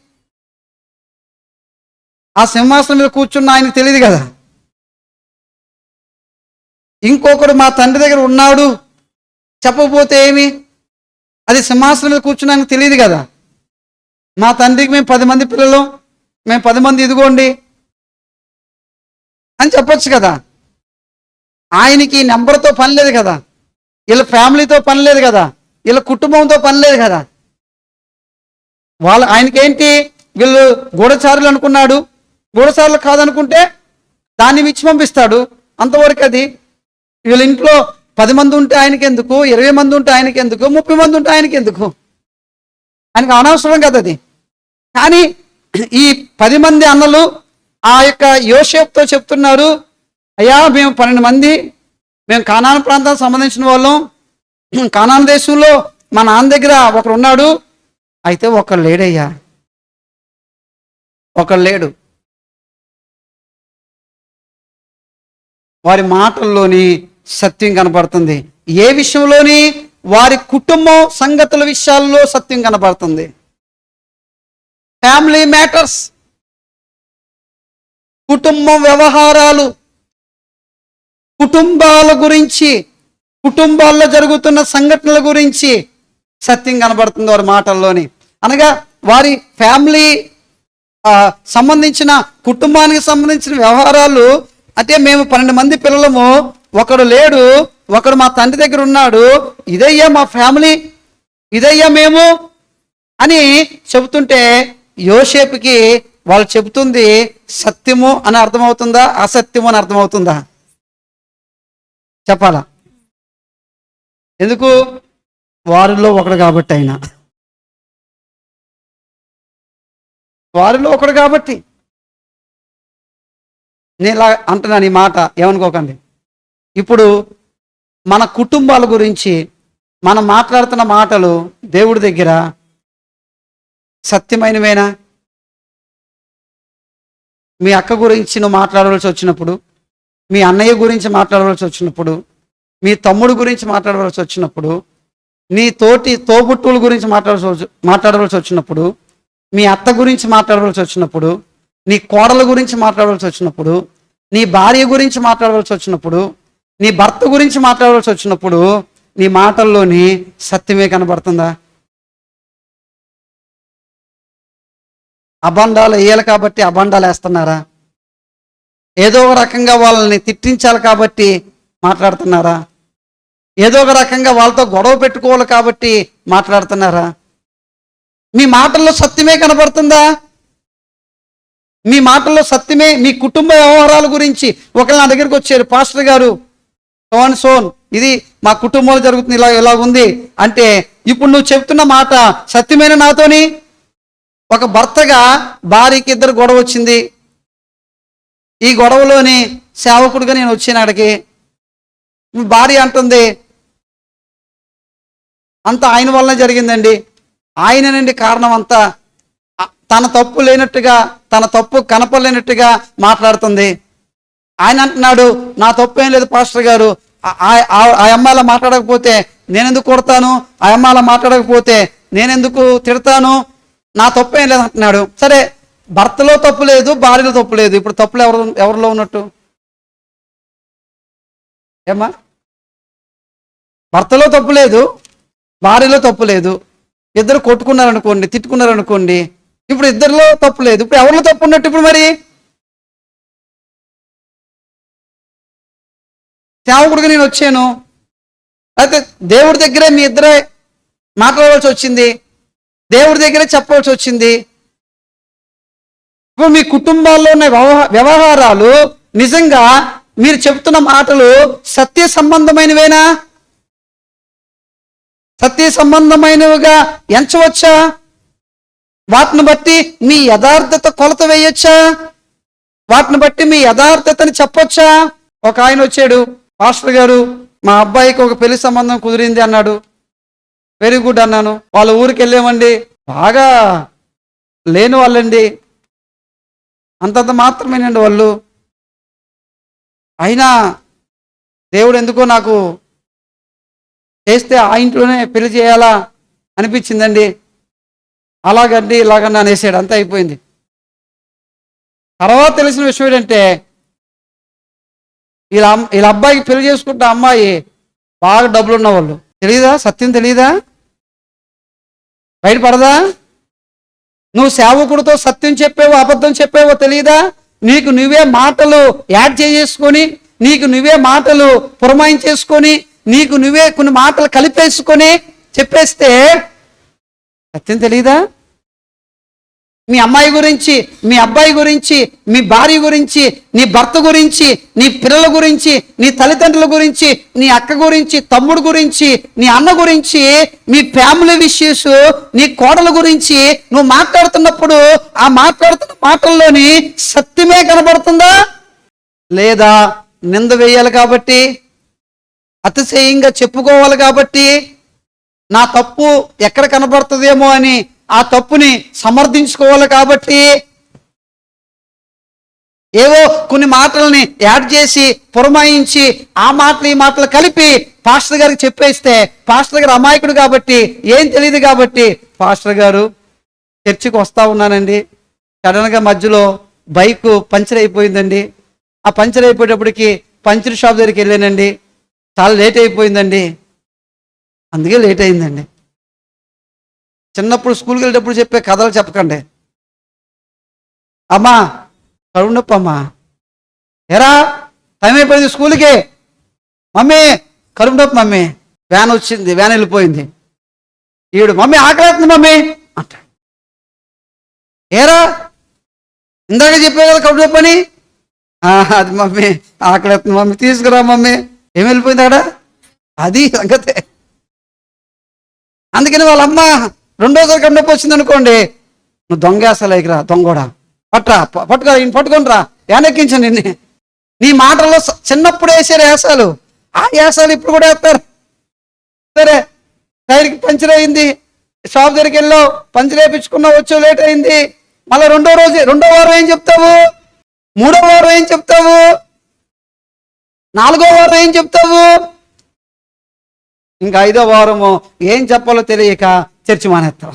ఆ సింహాసనం మీద కూర్చున్న ఆయనకు తెలియదు కదా. ఇంకొకడు మా తండ్రి దగ్గర ఉన్నాడు చెప్పకపోతే ఏమి? అది సింహాసనం మీద కూర్చున్న ఆయనకు తెలియదు కదా. మా తండ్రికి మేము 10 మంది పిల్లలు, మేము 10 మంది ఇదిగోండి అని చెప్పొచ్చు కదా. ఆయనకి నెంబర్తో పని లేదు కదా, వీళ్ళ ఫ్యామిలీతో పని లేదు కదా, వీళ్ళ కుటుంబంతో పని లేదు కదా. ఆయనకేంటి, వీళ్ళు గూఢచారులు అనుకున్నాడు, గూఢచారులు కాదనుకుంటే దాన్ని ఇచ్చి పంపిస్తాడు, అంతవరకు. అది వీళ్ళ ఇంట్లో 10 మంది ఉంటే ఆయనకి ఎందుకు, 20 మంది ఉంటే ఆయనకి ఎందుకు, 30 మంది ఉంటే ఆయనకి ఎందుకు? ఆయనకు అనవసరం కదా అది. కానీ ఈ 10 మంది అన్నలు ఆ యొక్క యోసేపుతో చెప్తున్నారు, అయ్యా మేము 12 మంది, మేము కానాను ప్రాంతానికి సంబంధించిన వాళ్ళం, కానాను దేశంలో మా నాన్న దగ్గర ఒకడు ఉన్నాడు, అయితే ఒకడు లేడయ్యా, ఒకడు లేడు. వారి మాటల్లోని సత్యం కనపడుతుంది. ఏ విషయంలోని? వారి కుటుంబం సంగతుల విషయాల్లో సత్యం కనపడుతుంది. ఫ్యామిలీ మ్యాటర్స్, కుటుంబం వ్యవహారాలు, కుటుంబాల గురించి, కుటుంబాల్లో జరుగుతున్న సంఘటనల గురించి సత్యం కనబడుతుంది వారి మాటల్లోని. అనగా వారి ఫ్యామిలీ సంబంధించిన, కుటుంబానికి సంబంధించిన వ్యవహారాలు. అంటే మేము 12 మంది పిల్లలము, ఒకడు లేడు, ఒకడు మా తండ్రి దగ్గర ఉన్నాడు, ఇదయ్యా మా ఫ్యామిలీ, ఇదయ్యా మేము అని చెబుతుంటే యోసేపుకి వాళ్ళు చెబుతుంది సత్యము అని అర్థమవుతుందా, అసత్యము అని అర్థమవుతుందా? చెప్పాలా? ఎందుకు? వారిలో ఒకడు కాబట్టి, ఆయన వారిలో ఒకడు కాబట్టి. నేను ఇలా అంటున్నాను ఈ మాట, ఏమనుకోకండి. ఇప్పుడు మన కుటుంబాల గురించి మనం మాట్లాడుతున్న మాటలు దేవుడి దగ్గర సత్యమైనవేనా? మీ అక్క గురించి నువ్వు మాట్లాడవలసి వచ్చినప్పుడు, మీ అన్నయ్య గురించి మాట్లాడవలసి వచ్చినప్పుడు, మీ తమ్ముడు గురించి మాట్లాడవలసి వచ్చినప్పుడు, నీ తోబుట్టువుల గురించి మాట్లాడవలసి వచ్చినప్పుడు, మీ అత్త గురించి మాట్లాడవలసి వచ్చినప్పుడు, నీ కోడల గురించి మాట్లాడవలసి వచ్చినప్పుడు, నీ భార్య గురించి మాట్లాడవలసి వచ్చినప్పుడు, నీ భర్త గురించి మాట్లాడవలసి వచ్చినప్పుడు నీ మాటల్లోని సత్యమే కనబడుతుందా? అబండాలు వేయాలి కాబట్టి అబండాలు వేస్తున్నారా? ఏదో ఒక రకంగా వాళ్ళని తిట్టించాలి కాబట్టి మాట్లాడుతున్నారా? ఏదో ఒక రకంగా వాళ్ళతో గొడవ పెట్టుకోవాలి కాబట్టి మాట్లాడుతున్నారా? మీ మాటల్లో సత్యమే కనబడుతుందా? మీ మాటల్లో సత్యమే, మీ కుటుంబ వ్యవహారాల గురించి ఒకళ్ళు నా దగ్గరికి వచ్చారు, పాస్టర్ గారు సోన్ ఇది మా కుటుంబంలో జరుగుతుంది, ఇలా ఉంది అంటే, ఇప్పుడు నువ్వు చెప్తున్న మాట సత్యమైన నాతోని? ఒక భర్తగా భార్యకి ఇద్దరు గొడవ వచ్చింది. ఈ గొడవలోని సేవకుడిగా నేను వచ్చాను ఆడికి. భార్య అంటుంది, అంతా ఆయన వల్లనే జరిగిందండి, ఆయననండి కారణం అంతా. తన తప్పు లేనట్టుగా, తన తప్పు కనపడలేనట్టుగా మాట్లాడుతుంది. ఆయన అంటున్నాడు, నా తప్పు ఏం లేదు పాస్టర్ గారు, ఆ అమ్మాయిలా మాట్లాడకపోతే నేనెందుకు కొడతాను, ఆ అమ్మాయిలా మాట్లాడకపోతే నేనెందుకు తిడతాను, నా తప్పు ఏం లేదు అంటున్నాడు. సరే, భర్తలో తప్పు లేదు, భార్యలో తప్పు లేదు, ఇప్పుడు తప్పులు ఎవరిలో ఉన్నట్టు? ఏమ్మా, భర్తలో తప్పు లేదు, భార్యలో తప్పు లేదు, ఇద్దరు కొట్టుకున్నారనుకోండి, తిట్టుకున్నారనుకోండి, ఇప్పుడు ఇద్దరిలో తప్పు లేదు, ఇప్పుడు ఎవరిలో తప్పు ఉన్నట్టు? ఇప్పుడు మరి సేవకుడిగా నేను వచ్చాను, అయితే దేవుడి దగ్గరే మీ ఇద్దరే మాట్లాడవలసి వచ్చింది, దేవుడి దగ్గరే చెప్పవలసి వచ్చింది. ఇప్పుడు మీ కుటుంబాల్లో ఉన్న వ్యవహారాలు నిజంగా మీరు చెప్తున్న మాటలు సత్య సంబంధమైనవేనా? సత్య సంబంధమైనవిగా ఎంచవచ్చా? వాటిని బట్టి మీ యథార్థత కొలత వేయొచ్చా? వాటిని బట్టి మీ యథార్థతని చెప్పొచ్చా? ఒక ఆయన వచ్చాడు, పాస్టర్ గారు మా అబ్బాయికి ఒక పెళ్లి సంబంధం కుదిరింది అన్నాడు. వెరీ గుడ్ అన్నాను. వాళ్ళ ఊరికి వెళ్ళామండి, బాగా లేని వాళ్ళండి, అంతంత మాత్రమేనండి వాళ్ళు. అయినా దేవుడు ఎందుకో నాకు చేస్తే ఆ ఇంట్లోనే పెళ్లి చేయాలా అనిపించిందండి, అలాగండి ఇలాగండి అనేసాడు. అంతా అయిపోయింది. తర్వాత తెలిసిన విషయం ఏంటంటే, వీళ్ళ అబ్బాయికి పెళ్లి చేసుకుంటే అమ్మాయి బాగా డబ్బులు ఉన్న వాళ్ళు. తెలీదా? సత్యం తెలీదా? బయటపడదా? నువ్వు సేవకుడితో సత్యం చెప్పావో అబద్ధం చెప్పావో తెలియదా? నీకు నువ్వే మాటలు యాడ్ చేసుకొని, నీకు నువ్వే మాటలు పురమాయించేసుకొని, నీకు నువ్వే కొన్ని మాటలు కలిపేసుకొని చెప్పేస్తే సత్యం తెలీదా? మీ అమ్మాయి గురించి, మీ అబ్బాయి గురించి, మీ భార్య గురించి, నీ భర్త గురించి, నీ పిల్లల గురించి, నీ తల్లిదండ్రుల గురించి, నీ అక్క గురించి, తమ్ముడు గురించి, నీ అన్న గురించి, మీ ఫ్యామిలీ ఇష్యూస్, నీ కోడల గురించి నువ్వు మాట్లాడుతున్నప్పుడు ఆ మాట్లాడుతున్న మాటల్లోని సత్యమే కనబడుతుందా? లేదా నింద వేయాలి కాబట్టి, అతిశయంగా చెప్పుకోవాలి కాబట్టి, నా తప్పు ఎక్కడ కనబడుతుందేమో అని ఆ తప్పుని సమర్థించుకోవాలి కాబట్టి ఏవో కొన్ని మాటల్ని యాడ్ చేసి పురమాయించి ఆ మాటలు ఈ మాటలు కలిపి పాస్టర్ గారికి చెప్పేస్తే, పాస్టర్ గారు అమాయకుడు కాబట్టి, ఏం తెలియదు కాబట్టి, పాస్టర్ గారు చర్చికి వస్తా ఉన్నానండి, సడన్గా మధ్యలో బైక్ పంచర్ అయిపోయిందండి, ఆ పంచర్ అయిపోయేటప్పటికి పంచర్ షాప్ దగ్గరికి వెళ్ళానండి, చాలా లేట్ అయిపోయిందండి, అందుకే లేట్ అయిందండి. చిన్నప్పుడు స్కూల్కి వెళ్ళేటప్పుడు చెప్పే కథలు చెప్పకండి. అమ్మా కడుపు నొప్పి అమ్మా, ఎరా టైం అయిపోయింది స్కూల్కి, మమ్మీ కడుపు నొప్పి మమ్మీ, వ్యాన్ వచ్చింది, వ్యాన్ వెళ్ళిపోయింది, ఈవిడు మమ్మీ ఆకలేస్తుంది మమ్మీ అంట. ఏరా ఇందాక చెప్పే కదా కడుపు నొప్పి అని, అది మమ్మీ ఆకలేస్తుంది మమ్మీ, తీసుకురా మమ్మీ. ఏం వెళ్ళిపోయింది అక్కడ? అది సంగతే. అందుకని వాళ్ళ అమ్మ రెండోసారి కడుపు నొప్పి వచ్చింది అనుకోండి, నువ్వు దొంగేసలేకి రా, దొంగోడా పట్టుకొని రా, వెనక్కించండి నిన్ను. నీ మాటల్లో చిన్నప్పుడు వేసారు వేసాలు, ఆ వేసాలు ఇప్పుడు కూడా వేస్తారు. సరే టైర్కి పంచర్ అయింది, షాప్ దగ్గరికి వెళ్ళావు, పంచర్ వేయించుకున్నావు, వచ్చావు, లేట్ అయింది, మళ్ళీ రెండో వారం ఏం చెప్తావు? మూడో వారం ఏం చెప్తావు? నాలుగో వారం ఏం చెప్తావు? ఇంకా ఐదో వారము ఏం చెప్పాలో తెలియక చర్చి మానేస్తావు.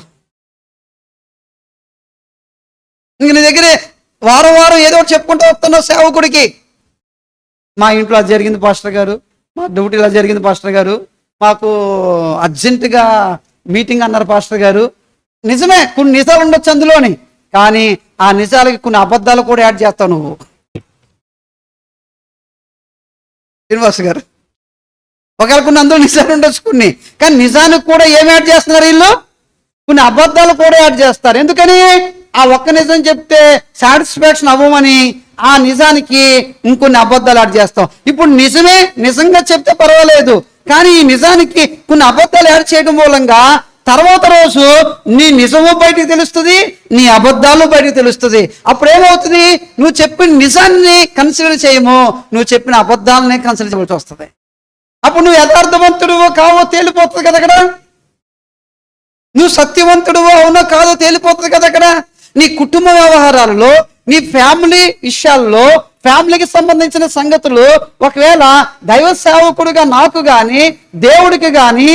ఇంక నీ దగ్గరే వారం వారం ఏదో ఒకటి చెప్పుకుంటూ వస్తున్నావు సేవకుడికి. మా ఇంట్లో అది జరిగింది పాస్టర్ గారు, మా డ్యూటీలో జరిగింది పాస్టర్ గారు, మాకు అర్జెంటుగా మీటింగ్ అన్నారు పాస్టర్ గారు. నిజమే, కొన్ని నిజాలు ఉండొచ్చు అందులోని, కానీ ఆ నిజాలకి కొన్ని అబద్ధాలు కూడా యాడ్ చేస్తావు నువ్వు. శ్రీనివాస్ గారు, ఒకవేళ కొన్ని అందులో నిజాలు ఉండొచ్చు కొన్ని, కానీ నిజానికి కూడా ఏం యాడ్ చేస్తున్నారు వీళ్ళు? కొన్ని అబద్ధాలు కూడా యాడ్ చేస్తారు. ఎందుకని? ఆ ఒక్క నిజం చెప్తే సాటిస్ఫాక్షన్ అవ్వమని ఆ నిజానికి ఇంకొన్ని అబద్ధాలు యాడ్ చేస్తాం. ఇప్పుడు నిజంగా చెప్తే పర్వాలేదు, కానీ ఈ నిజానికి కొన్ని అబద్ధాలు యాడ్ చేయడం మూలంగా తర్వాత రోజు నీ నిజము బయటికి తెలుస్తుంది, నీ అబద్ధాలు బయటికి తెలుస్తుంది. అప్పుడు ఏమవుతుంది? నువ్వు చెప్పిన నిజాన్ని కన్సిడర్ చేయము, నువ్వు చెప్పిన అబద్ధాలని కన్సిడర్ చేయవలసి వస్తుంది. అప్పుడు నువ్వు యథార్థవంతుడువో కావో తేలిపోతుంది కదా అక్కడ. నువ్వు సత్యవంతుడువో అవునో కాదో తేలిపోతుంది కదా అక్కడ. నీ కుటుంబ వ్యవహారాలలో, నీ ఫ్యామిలీ విషయాల్లో, ఫ్యామిలీకి సంబంధించిన సంగతులు ఒకవేళ దైవ సేవకుడుగా నాకు కానీ, దేవుడికి కానీ,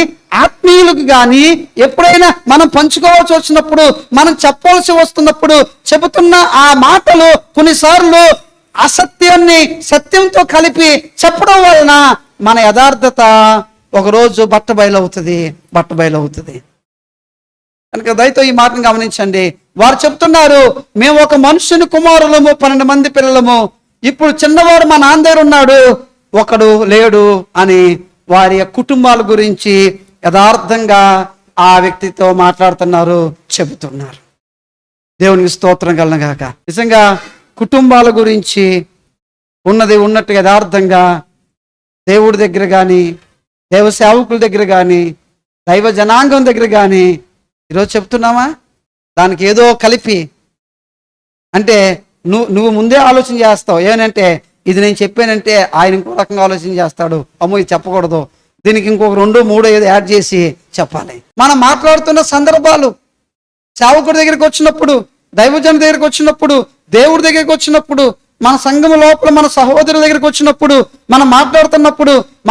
ఆత్మీయులకు కానీ ఎప్పుడైనా మనం పంచుకోవాల్సి వచ్చినప్పుడు, మనం చెప్పవలసి వస్తున్నప్పుడు చెబుతున్న ఆ మాటలు కొన్నిసార్లు అసత్యాన్ని సత్యంతో కలిపి చెప్పడం వలన మన యథార్థత ఒకరోజు బట్టబయలవుతుంది. కనుక దయతో ఈ మాటను గమనించండి. వారు చెప్తున్నారు, మేము ఒక మనుషుని కుమారులము, 12 మంది పిల్లలము, ఇప్పుడు చిన్నవాడు మా నాన్న దగ్గర ఉన్నాడు, ఒకడు లేడు అని వారి కుటుంబాల గురించి యథార్థంగా ఆ వ్యక్తితో మాట్లాడుతున్నారు, చెబుతున్నారు. దేవునికి స్తోత్రం కలగాక. నిజంగా కుటుంబాల గురించి ఉన్నది ఉన్నట్టు యథార్థంగా దేవుడి దగ్గర కానీ, దైవ సేవకుల దగ్గర కానీ, దైవ జనాంగం దగ్గర కానీ ఈరోజు చెప్తున్నామా? దానికి ఏదో కలిపి అంటే నువ్వు ముందే ఆలోచన చేస్తావు. ఏమనంటే ఇది నేను చెప్పానంటే ఆయన ఇంకో రకంగా ఆలోచన చేస్తాడు, అమ్మో ఇది చెప్పకూడదు, దీనికి ఇంకొక 2, 3 ఏదో యాడ్ చేసి చెప్పాలి. మనం మాట్లాడుతున్న సందర్భాలు సేవకుడి దగ్గరికి వచ్చినప్పుడు, దైవజన దగ్గరికి వచ్చినప్పుడు, దేవుడి దగ్గరికి వచ్చినప్పుడు, మన సంఘం లోపల మన సహోదరుల దగ్గరికి వచ్చినప్పుడు, మనం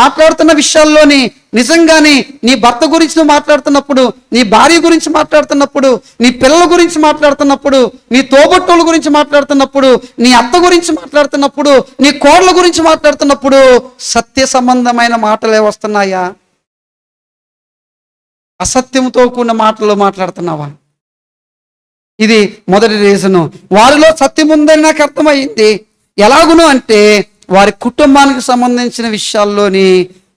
మాట్లాడుతున్న విషయాల్లోని నిజంగానే నీ భర్త గురించి నువ్వు మాట్లాడుతున్నప్పుడు, నీ భార్య గురించి మాట్లాడుతున్నప్పుడు, నీ పిల్లల గురించి మాట్లాడుతున్నప్పుడు, నీ తోబుట్టువుల గురించి మాట్లాడుతున్నప్పుడు, నీ అత్త గురించి మాట్లాడుతున్నప్పుడు, నీ కోడల గురించి మాట్లాడుతున్నప్పుడు సత్య సంబంధమైన మాటలే వస్తున్నాయా? అసత్యంతో కూడిన మాటలు మాట్లాడుతున్నావా? ఇది మొదటి రీజను. వారిలో సత్యం ఉందని నాకు అర్థమైంది. ఎలాగును అంటే వారి కుటుంబానికి సంబంధించిన విషయాల్లోని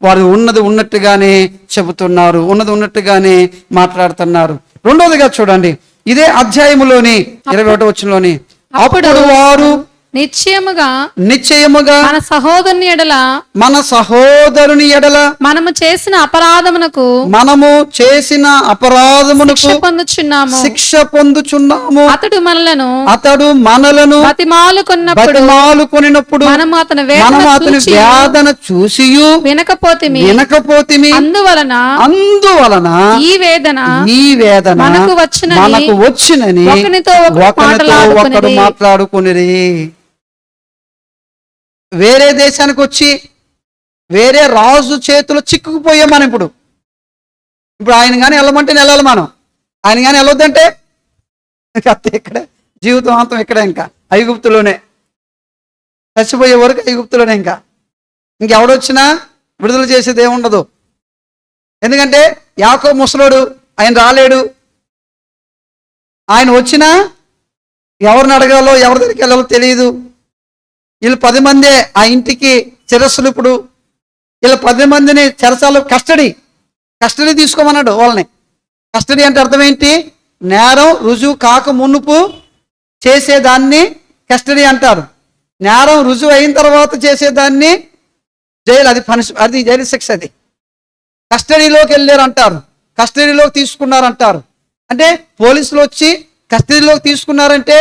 వారు ఉన్నది ఉన్నట్టుగానే చెబుతున్నారు, ఉన్నది ఉన్నట్టుగానే మాట్లాడుతున్నారు. రెండోదిగా చూడండి, ఇదే అధ్యాయములోని 21వ వచనంలోని, అప్పుడు వారు నిశ్చయముగా మన సహోదరుని ఎడల మనము చేసిన అపరాధమునకు శిక్ష పొందుచున్నాము. అతడు మనలను బతిమాలుకొనినప్పుడు మనము అతని వేదన చూసి వినకపోతిమి. అందువలన ఈ వేదన మనకు వచ్చినని ఒకనితో ఒకడు మాట్లాడుకొనిరి. వేరే దేశానికి వచ్చి వేరే రాజు చేతిలో చిక్కుకుపోయాం మనం. ఇప్పుడు ఆయన కానీ వెళ్ళమంటే వెళ్ళాలి మనం, ఆయన కానీ వెళ్ళొద్దంటే అంతే, ఇక్కడ జీవితాంతం ఇక్కడ, ఇంకా ఐగుప్తులోనే చచ్చిపోయే వరకు ఐగుప్తులోనే. ఇంకెవడొచ్చినా విడుదల చేసేది ఏముండదు. ఎందుకంటే యాకోబు ముసలోడు, ఆయన రాలేడు. ఆయన వచ్చినా ఎవరిని అడగాలో, ఎవరి దగ్గరికి వెళ్ళాలో తెలియదు. వీళ్ళు 10 మందే ఆ ఇంటికి శిరస్సులు. ఇప్పుడు వీళ్ళు 10 మందిని చెరసాలు కస్టడీ తీసుకోమన్నాడు వాళ్ళని. కస్టడీ అంటే అర్థం ఏంటి? నేరం రుజువు కాక మునుపు చేసేదాన్ని కస్టడీ అంటారు. నేరం రుజువు అయిన తర్వాత చేసేదాన్ని జైలు, అది జైలు శిక్ష. అది కస్టడీలోకి వెళ్ళారు అంటారు, కస్టడీలోకి తీసుకున్నారంటారు. అంటే పోలీసులు వచ్చి కస్టడీలోకి తీసుకున్నారంటే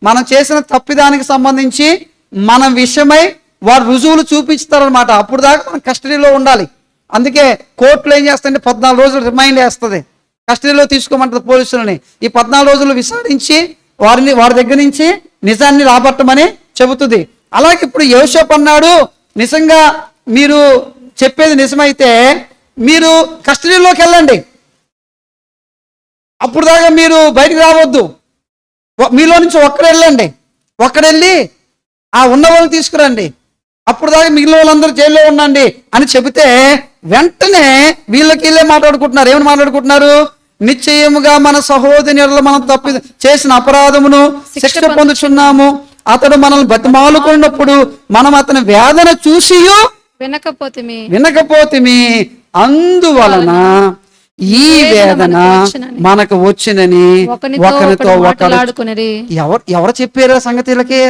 మనం చేసిన తప్పిదానికి సంబంధించి మన విషయమై వారు రుజువులు చూపిస్తారనమాట. అప్పుడు దాకా మనం కస్టడీలో ఉండాలి. అందుకే కోర్టులో ఏం చేస్తాయంటే 14 రోజులు రిమైండ్ వేస్తుంది, కస్టడీలో తీసుకోమంటుంది పోలీసులని. ఈ 14 రోజులు విచారించి వారి దగ్గర నుంచి నిజాన్ని రాబట్టమని చెబుతుంది. అలాగే ఇప్పుడు యోసేపు అన్నాడు, నిజంగా మీరు చెప్పేది నిజమైతే మీరు కస్టడీలోకి వెళ్ళండి, అప్పుడు దాకా మీరు బయటికి రావద్దు, మీలో నుంచి ఒక్కడెళ్ళండి, ఒక్కడెళ్ళి ఆ ఉన్న వాళ్ళని తీసుకురండి, అప్పుడు దాకా మిగిలిన వాళ్ళందరూ జైల్లో ఉండండి అని చెబితే వెంటనే వీళ్ళకి వీళ్ళే మాట్లాడుకుంటున్నారు. ఏమని మాట్లాడుకుంటున్నారు? నిశ్చయముగా మన సహోదరుల మనం తప్పి చేసిన అపరాధమును శిక్ష పొందుచున్నాము, అతడు మనల్ని బతిమాలుకున్నప్పుడు మనం అతని వేదన చూసి వినకపోతిమి, అందువలన ఈ వేదన మనకు వచ్చినని ఒకరితో ఒకరు. ఎవరు చెప్పారు ఆ సంగతిలకి?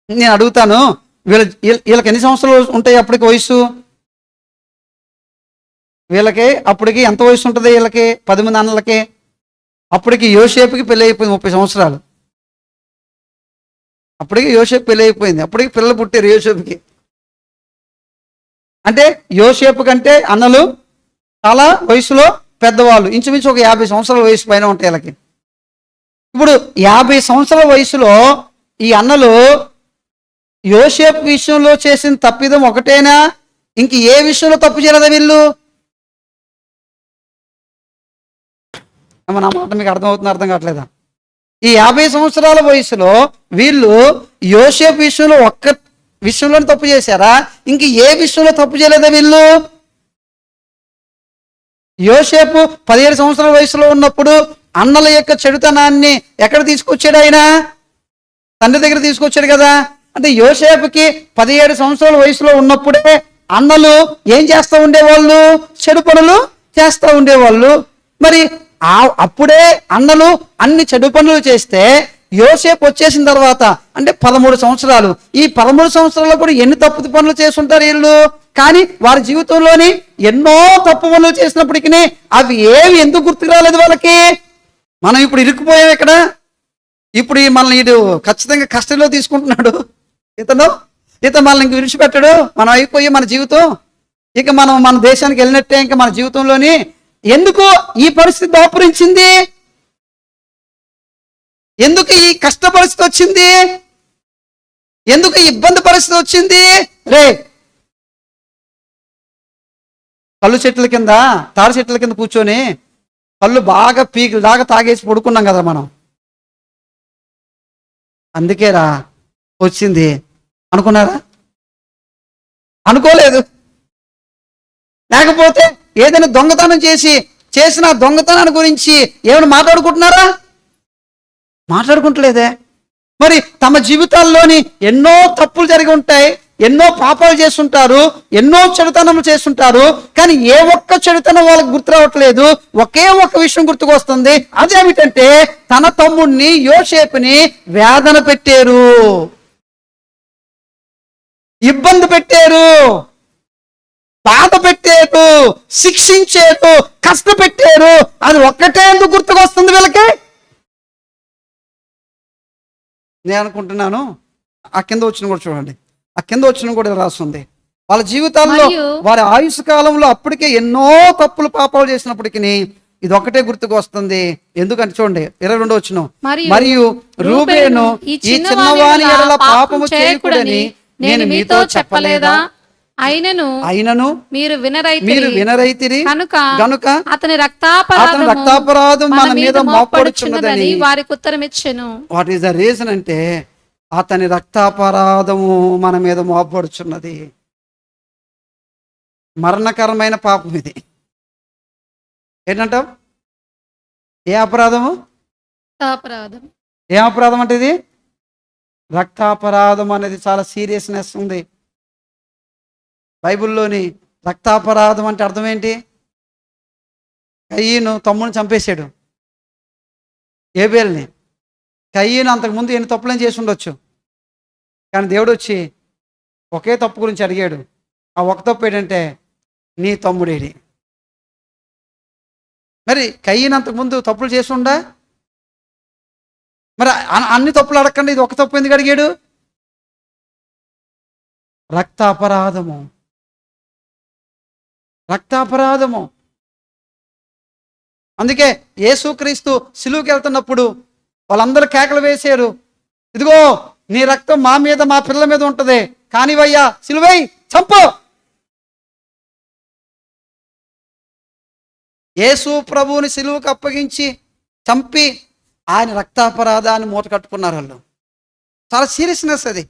నేను అడుగుతాను, వీళ్ళకి ఎన్ని సంవత్సరాలు ఉంటాయి అప్పటికి వయసు? వీళ్ళకి అప్పటికి ఎంత వయసు ఉంటుంది? వీళ్ళకి 10 మంది అన్నలకి. అప్పటికి యోసేపుకి పెళ్ళి అయిపోయింది 30 సంవత్సరాలు. అప్పటికి యోసేపు పెళ్ళి అయిపోయింది, అప్పటికి పిల్లలు పుట్టారు యోసేపుకి. అంటే యోసేపు కంటే అన్నలు చాలా వయసులో పెద్దవాళ్ళు, ఇంచుమించు ఒక 50 సంవత్సరాల వయసు పైన ఉంటాయి వీళ్ళకి. ఇప్పుడు 50 సంవత్సరాల వయసులో ఈ అన్నలు యోసేపు విషయంలో చేసిన తప్పిదం ఒకటేనా? ఇంక ఏ విషయంలో తప్పు చేయలేదా వీళ్ళు? నా మాట మీకు అర్థమవుతుంది, అర్థం కావట్లేదా? ఈ 50 సంవత్సరాల వయసులో వీళ్ళు యోసేపు విషయంలో ఒక్క విషయంలోనే తప్పు చేశారా? ఇంక ఏ విషయంలో తప్పు చేయలేదా వీళ్ళు? యోసేపు 17 సంవత్సరాల వయసులో ఉన్నప్పుడు అన్నల యొక్క చెడుతనాన్ని ఎక్కడ తీసుకొచ్చాడు? ఆయన తండ్రి దగ్గర తీసుకొచ్చాడు కదా. అంటే యోసేపుకి 17 సంవత్సరాల వయసులో ఉన్నప్పుడే అన్నలు ఏం చేస్తూ ఉండేవాళ్ళు? చెడు పనులు చేస్తూ ఉండేవాళ్ళు. మరి అప్పుడే అన్నలు అన్ని చెడు పనులు చేస్తే యోసేపు వచ్చేసిన తర్వాత అంటే 13 సంవత్సరాలు, ఈ 13 సంవత్సరాల్లో కూడా ఎన్ని తప్పు పనులు చేస్తుంటారు వీళ్ళు? కానీ వారి జీవితంలోని ఎన్నో తప్పు పనులు చేసినప్పటికీ అవి ఏవి ఎందుకు గుర్తుకు రాలేదు వాళ్ళకి? మనం ఇప్పుడు ఇరుక్కుపోయాం ఇక్కడ. ఇప్పుడు మనల్ని ఇటు ఖచ్చితంగా కస్టడీలో తీసుకుంటున్నాడు ఇతను మనల్ని ఇంక విడిచిపెట్టాడు. మనం అయిపోయి మన జీవితం ఇక మనం మన దేశానికి వెళ్ళినట్టే. ఇంకా మన జీవితంలోని ఎందుకు ఈ పరిస్థితి దాపురించింది? ఎందుకు ఈ కష్ట పరిస్థితి వచ్చింది? ఎందుకు ఈ ఇబ్బంది పరిస్థితి వచ్చింది? కళ్ళు చెట్ల కింద, తాడి చెట్ల కింద కూర్చొని కళ్ళు బాగా పీకులు దాకా తాగేసి పడుకున్నాం కదా మనం. అందుకేరా వచ్చింది అనుకున్నారా? అనుకోలేదు. లేకపోతే ఏదైనా దొంగతనం చేసిన దొంగతనాన్ని గురించి ఏమైనా మాట్లాడుకుంటున్నారా? మాట్లాడుకుంటలేదే. మరి తమ జీవితాల్లోని ఎన్నో తప్పులు జరిగి ఉంటాయి, ఎన్నో పాపాలు చేస్తుంటారు, ఎన్నో చెడుతనములు చేస్తుంటారు. కానీ ఏ ఒక్క చెడుతనం వాళ్ళకి గుర్తు రావట్లేదు. ఒకే ఒక్క విషయం గుర్తుకొస్తుంది. అదేమిటంటే తన తమ్ముడిని యోసేపుని వేదన పెట్టారు, ఇబ్బంది పెట్టారు, బాధ పెట్టారు, శిక్షించారు, కష్టపెట్టారు. అది ఒక్కటే ఎందుకు గుర్తుకొస్తుంది వీళ్ళకి? నేను అనుకుంటున్నాను ఆ కింద వచ్చిన కూడా చూడండి, ఆ కింద వచ్చిన కూడా రాస్తుంది. వాళ్ళ జీవితాల్లో వారి ఆయుష్ కాలంలో అప్పటికే ఎన్నో తప్పులు పాపాలు చేసినప్పటికీ ఇది ఒకటే గుర్తుకు వస్తుంది. ఎందుకంటే చూడండి 22 వచనం, మరియు రూబేను ఈ చిన్నవాని ఎడల పాపము చేయకూడని నేను మీతో చెప్పలేదా? అయినను మీరు వినరైతిరి గనుక అతని రక్తాపరాధం మన మీద మోపడుచున్నదని వారికి ఉత్తరం ఇచ్చెను. వాట్ ఈస్ ద రీజన్ అంటే అతని రక్తాపరాధము మన మీద మోపడుచున్నది. మరణకరమైన పాపం ఇది. ఏంటంటావు? ఏ అపరాధము? ఏ అపరాధం అంటే ఇది? రక్తాపరాధం అనేది చాలా సీరియస్నెస్ ఉంది బైబిల్లోని. రక్తాపరాధం అంటే అర్థం ఏంటి? కయీను తమ్ముని చంపేశాడు, ఏబేల్ని. కయీను అంతకుముందు ఎన్ని తప్పులను చేసి ఉండొచ్చు, కానీ దేవుడు వచ్చి ఒకే తప్పు గురించి అడిగాడు. ఆ ఒక తప్పు ఏంటంటే నీ తమ్ముడేడి. మరి కయీను అంతకుముందు తప్పులు చేసి ఉండా? మరి అన్ని తప్పులు అడగకుండా ఇది ఒక తప్పు ఎందుకు అడిగాడు? రక్తాపరాధము. అందుకే యేసుక్రీస్తు సిలువుకి వెళ్తున్నప్పుడు వాళ్ళందరూ కేకలు వేశారు, ఇదిగో నీ రక్తం మా మీద మా పిల్లల మీద ఉంటది, కానివయ్యా సిలువై చంపు. యేసు ప్రభువుని సిలువకు అప్పగించి చంపి ఆయన రక్తాపరాధాన్ని మూట కట్టుకున్నారు వాళ్ళు. చాలా సీరియస్నెస్ అది.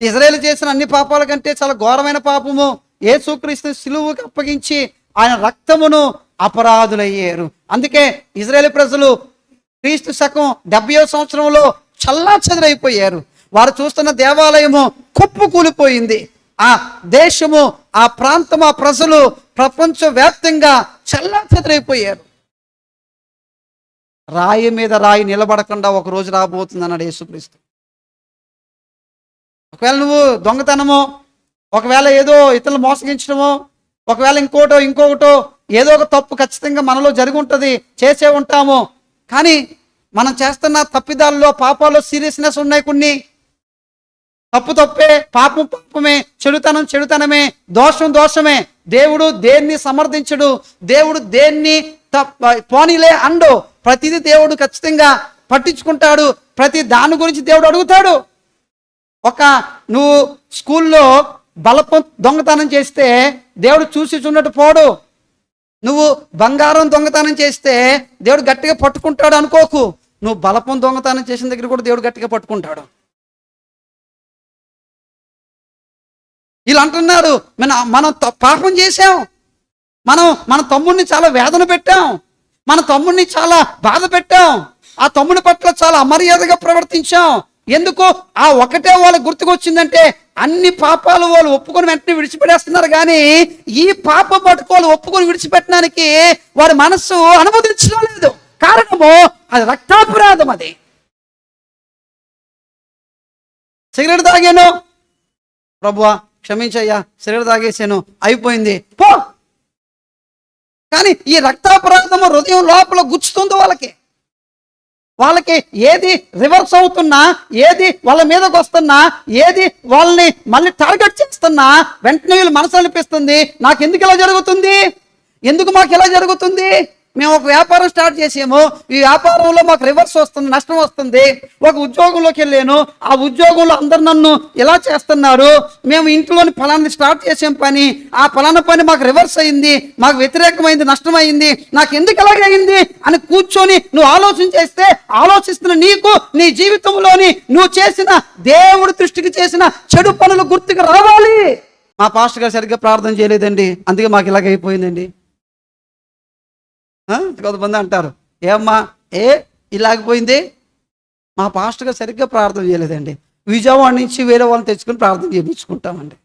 ఇజ్రాయేలు చేసిన అన్ని పాపాల కంటే చాలా ఘోరమైన పాపము. యేసుక్రీస్తుని సిలువకు అప్పగించి ఆయన రక్తమును అపరాధులయ్యారు. అందుకే ఇజ్రాయేల్ ప్రజలు క్రీస్తు శకం 70వ సంవత్సరంలో చల్లాచెదరైపోయారు. వారు చూస్తున్న దేవాలయము కుప్పు కూలిపోయింది. ఆ దేశము, ఆ ప్రాంతం, ఆ ప్రజలు ప్రపంచవ్యాప్తంగా చల్లాచెదరైపోయారు. రాయి మీద రాయి నిలబడకుండా ఒక రోజు రాబోతుంది అన్నాడు యేసుక్రీస్తు. ఒకవేళ నువ్వు దొంగతనమో, ఒకవేళ ఏదో ఇతరులు మోసగించడమో, ఒకవేళ ఇంకొకటో ఏదో ఒక తప్పు ఖచ్చితంగా మనలో జరిగి ఉంటుంది, చేసే ఉంటాము. కానీ మనం చేస్తున్న తప్పిదాల్లో, పాపాల్లో సీరియస్నెస్ ఉన్నాయి. కొన్ని తప్పే, పాపం పాపమే, చెడుతనం చెడుతనమే, దోషం దోషమే. దేవుడు దేన్ని సమర్థించడు, దేవుడు దేన్ని పోనీలే అండు. ప్రతిదీ దేవుడు ఖచ్చితంగా పట్టించుకుంటాడు. ప్రతి దాని గురించి దేవుడు అడుగుతాడు. నువ్వు స్కూల్లో బలపం దొంగతనం చేస్తే దేవుడు చూసి చూడట్టు పోడు. నువ్వు బంగారం దొంగతనం చేస్తే దేవుడు గట్టిగా పట్టుకుంటాడు అనుకోకు. నువ్వు బలపం దొంగతనం చేసిన దగ్గర కూడా దేవుడు గట్టిగా పట్టుకుంటాడు. వీళ్ళు అంటున్నారు, మనం పాపం చేశాం, మన తమ్ముడిని చాలా వేదన పెట్టాం, మన తమ్ముడిని చాలా బాధ పెట్టాం, ఆ తమ్ముడి పట్ల చాలా అమర్యాదగా ప్రవర్తించాం. ఎందుకు? ఆ ఒకటే వాళ్ళకి గుర్తుకొచ్చిందంటే అన్ని పాపాలు వాళ్ళు ఒప్పుకొని వెంటనే విడిచిపెట్టేస్తున్నారు. కానీ ఈ పాప పట్టుకోలు ఒప్పుకొని విడిచిపెట్టడానికి వారి మనస్సు అనుమతించడం లేదు. కారణము అది రక్తాపరాధం. అది సిగరెట్ తాగాను, ప్రభువా క్షమించయ్యా, సిగరెట్ తాగేసాను, అయిపోయింది పో. కానీ ఈ రక్తాపరాధము హృదయం లోపల గుచ్చుతుందో వాళ్ళకి ఏది రివర్స్ అవుతున్నా, ఏది వాళ్ళ మీదకి వస్తున్నా, ఏది వాళ్ళని మళ్ళీ టార్గెట్ చేస్తున్నా వెంటనే వీళ్ళు మనసు అనిపిస్తుంది, నాకు ఎందుకు ఇలా జరుగుతుంది, ఎందుకు మాకు ఇలా జరుగుతుంది. మేము ఒక వ్యాపారం స్టార్ట్ చేసాము, ఈ వ్యాపారంలో మాకు రివర్స్ వస్తుంది, నష్టం వస్తుంది. ఒక ఉద్యోగంలోకి వెళ్ళాను, ఆ ఉద్యోగంలో అందరు నన్ను ఇలా చేస్తున్నారు. మేము ఇంట్లోని ఫలాన్ని స్టార్ట్ చేసాం పని, ఆ ఫలానా పని మాకు రివర్స్ అయింది, మాకు వ్యతిరేకమైంది, నష్టం అయింది, నాకు ఎందుకు ఎలాగైంది అని కూర్చొని నువ్వు ఆలోచన చేస్తే, ఆలోచిస్తున్న నీకు నీ జీవితంలోని నువ్వు చేసిన దేవుడి దృష్టికి చేసిన చెడు పనులు గుర్తుకు రావాలి. మా పాస్టర్ గారు సరిగ్గా ప్రార్థన చేయలేదండి, అందుకే మాకు ఇలాగైపోయిందండి. కొంతమంది అంటారు, ఏమ్మా ఇలాగిపోయింది, మా పాస్టర్ గారు సరిగ్గా ప్రార్థన చేయలేదండి, విజయవాడ నుంచి వేరే వాళ్ళని తెచ్చుకొని ప్రార్థన చేయించుకుంటామండి.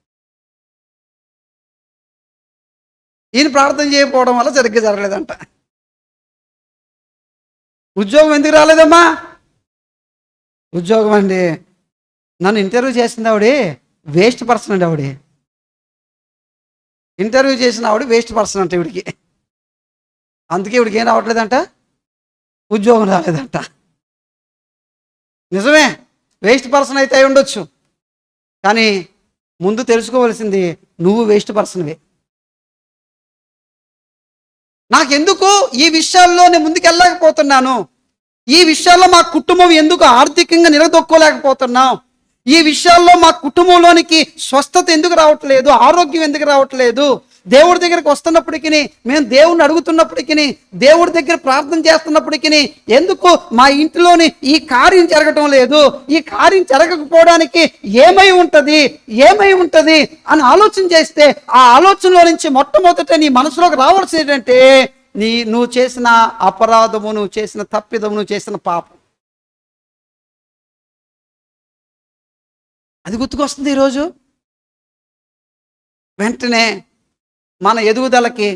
ఈయన ప్రార్థన చేయకపోవడం వల్ల సరిగ్గా జరగలేదంట. ఉద్యోగం ఎందుకు రాలేదమ్మా? ఉద్యోగం అండి, నన్ను ఇంటర్వ్యూ చేసింది ఆవిడ వేస్ట్ పర్సన్ అండి. ఇంటర్వ్యూ చేసిన ఆవిడ వేస్ట్ పర్సన్ అంట ఇవిడికి, అందుకే ఇవిడికి ఏం రావట్లేదంట, ఉద్యోగం రాలేదంట. నిజమే, వేస్ట్ పర్సన్ అయితే అయి ఉండొచ్చు, కానీ ముందు తెలుసుకోవలసింది నువ్వు వేస్ట్ పర్సన్వే. నాకెందుకు ఈ విషయాల్లో నేను ముందుకెళ్ళలేకపోతున్నాను, ఈ విషయాల్లో మా కుటుంబం ఎందుకు ఆర్థికంగా నిలదొక్కోలేకపోతున్నాం, ఈ విషయాల్లో మా కుటుంబంలోనికి స్వస్థత ఎందుకు రావట్లేదు, ఆరోగ్యం ఎందుకు రావట్లేదు, దేవుడి దగ్గరికి వస్తున్నప్పటికీ, మేము దేవుడిని అడుగుతున్నప్పటికీ, దేవుడి దగ్గర ప్రార్థన చేస్తున్నప్పటికీ ఎందుకు మా ఇంటిలోని ఈ కార్యం జరగటం లేదు, ఈ కార్యం జరగకపోవడానికి ఏమై ఉంటుంది అని ఆలోచన చేస్తే, ఆ ఆలోచనలో నుంచి మొట్టమొదట నీ మనసులోకి రావాల్సి ఏంటంటే నువ్వు చేసిన అపరాధము, నువ్వు చేసిన తప్పిదము, నువ్వు చేసిన పాపం, అది గుర్తుకొస్తుంది. ఈరోజు వెంటనే మన ఎదుగుదలకి,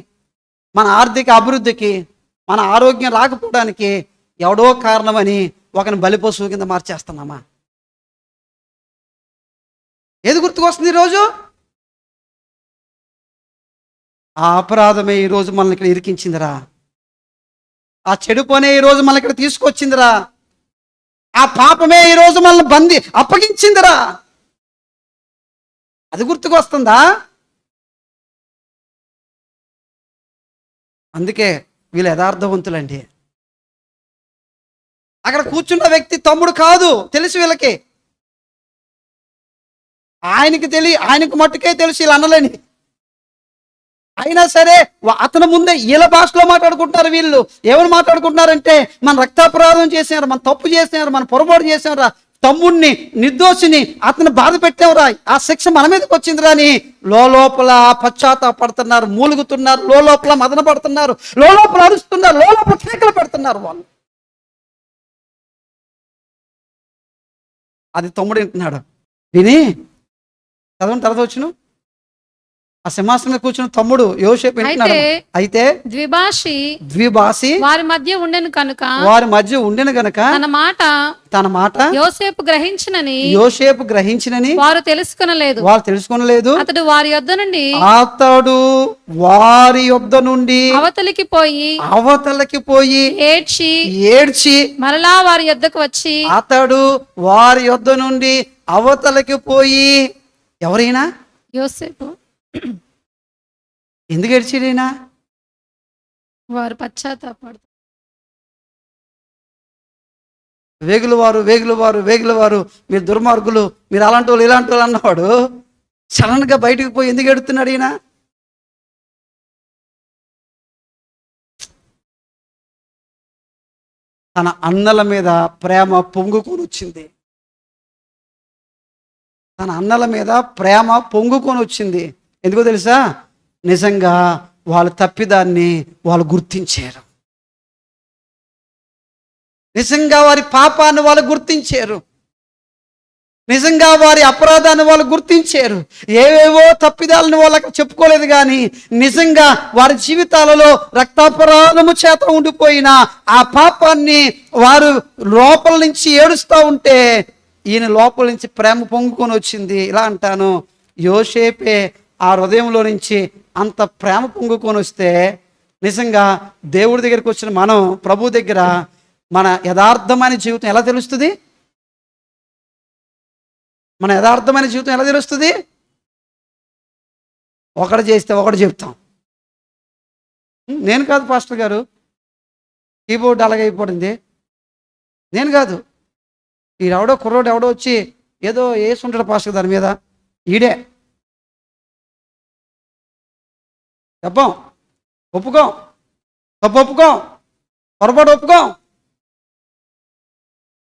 మన ఆర్థిక అభివృద్ధికి, మన ఆరోగ్యం రాకపోవడానికి ఎవడో కారణమని ఒకని బలిపశువు కింద మార్చేస్తున్నామా? ఏది గుర్తుకొస్తుంది ఈరోజు? ఆ అపరాధమే ఈరోజు మనల్ని ఇక్కడ ఇరికించిందిరా, ఆ చెడు పనే ఈరోజు మనల్ని ఇక్కడ తీసుకొచ్చిందిరా, ఆ పాపమే ఈరోజు మనల్ని అప్పగించిందిరా. అది గుర్తుకొస్తుందా? అందుకే వీళ్ళు యథార్థవంతులండి. అక్కడ కూర్చున్న వ్యక్తి తమ్ముడు కాదు తెలుసు వీళ్ళకి, ఆయనకు మట్టుకే తెలుసు వీళ్ళు అన్నలని. అయినా సరే అతని ముందే వీళ్ళ భాషలో మాట్లాడుకుంటున్నారు. వీళ్ళు ఏమని మాట్లాడుకుంటున్నారంటే, మన రక్తాపరాధం చేసినారు, మన తప్పు చేసినారు, మన పొరపాటు చేసినారా, తమ్ముడిని నిర్దోషిని అతను బాధ పెట్టావురా, ఆ శిక్ష మన మీదకి వచ్చిందిరా అని లోపల పశ్చాత్తాపడుతున్నారు, మూలుగుతున్నారు, లోపల మదన పడుతున్నారు, లోపల అరుస్తున్నారు, లోపల కేకలు పెడుతున్నారు వాళ్ళు. అది తమ్ముడు వింటున్నాడు. విని చదవండి, తర్వాత వచ్చును. ఆ సింహాసనం మీద కూర్చున్న తమ్ముడు యోసేపు వింటున్నాడు. అయితే ద్విభాషి వారి మధ్య ఉండెను కనుక తన మాట యోసేపు గ్రహించినని వారు తెలుసుకొనలేదు. అతడు వారి యొద్ద నుండి అవతలికి పోయి ఏడ్చి మరలా వారి యొద్దకు వచ్చి, అతడు వారి యొద్ద నుండి అవతలికి పోయి, ఎవరైనా యోసేపు ఎందుకు ఏడ్చిడైనా? వారు పశ్చాత్తాపడు. వేగుల వారు మీరు దుర్మార్గులు, మీరు అలాంటి వాళ్ళు ఇలాంటి వాళ్ళు అన్నవాడు సడన్ గా బయటకు పోయి ఎందుకు ఎడుతున్నాడు ఈయన? తన అన్నల మీద ప్రేమ పొంగుకొని వచ్చింది. ఎందుకో తెలుసా? నిజంగా వాళ్ళ తప్పిదాన్ని వాళ్ళు గుర్తించారు. నిజంగా వారి పాపాన్ని వాళ్ళు గుర్తించారు. నిజంగా వారి అపరాధాన్ని వాళ్ళు గుర్తించారు. ఏవేవో తప్పిదాలను వాళ్ళకి చెప్పుకోలేదు, కానీ నిజంగా వారి జీవితాలలో రక్తాపరాధము చేత ఉండిపోయిన ఆ పాపాన్ని వారు లోపల నుంచి ఏడుస్తూ ఉంటే ఈయన లోపల నుంచి ప్రేమ పొంగుకొని వచ్చింది. ఇలా అంటాను, యోసేపే ఆ హృదయంలో నుంచి అంత ప్రేమ పొంగుకొని వస్తే నిజంగా దేవుడి దగ్గరికి వచ్చిన మనం, ప్రభు దగ్గర మన యథార్థమైన జీవితం ఎలా తెలుస్తుంది? మన యథార్థమైన జీవితం ఎలా తెలుస్తుంది? ఒకటి చేస్తే ఒకటి చెప్తాం. నేను కాదు పాస్టర్ గారు, కీబోర్డ్ అలాగైపోయింది, నేను కాదు. కుర్రోడు ఎవడో వచ్చి ఏదో వేసుంటాడు పాస్టర్ దాని మీద, ఈడే చెప్పాం, ఒప్పుకోం, తప్పు ఒప్పుకోం, పొరపాటు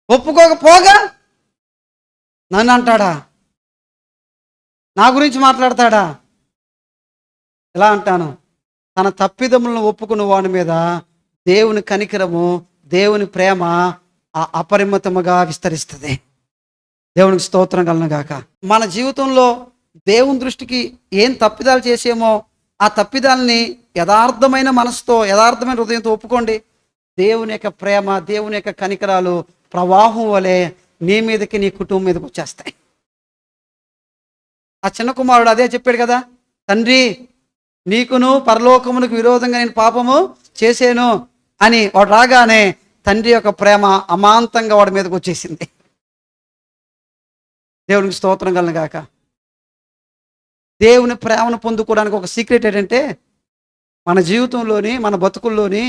ఒప్పుకోకపోగా నన్ను అంటాడా? నా గురించి మాట్లాడతాడా? ఎలా అంటాను? తన తప్పిదములను ఒప్పుకున్న వాని మీద దేవుని కనికరము, దేవుని ప్రేమ అపరిమితముగా విస్తరిస్తుంది. దేవునికి స్తోత్రం కలుగును గాక. మన జీవితంలో దేవుని దృష్టికి ఏం తప్పిదాలు చేసేమో ఆ తప్పిదాలని యథార్థమైన మనసుతో, యథార్థమైన హృదయంతో ఒప్పుకోండి. దేవుని యొక్క ప్రేమ, దేవుని యొక్క కనికరాలు ప్రవాహం వలె నీ మీదకి, నీ కుటుంబం మీదకి వచ్చేస్తాయి. ఆ చిన్న కుమారుడు అదే చెప్పాడు కదా, తండ్రి నీకును పరలోకమునకు విరోధంగా నేను పాపము చేశాను అని. వాడు రాగానే తండ్రి యొక్క ప్రేమ అమాంతంగా వాడి మీదకి వచ్చేసింది. దేవునికి స్తోత్రం కలుగును గాక. దేవుని ప్రేమను పొందుకోవడానికి ఒక సీక్రెట్ ఏంటంటే, మన జీవితంలోని, మన బతుకుల్లోని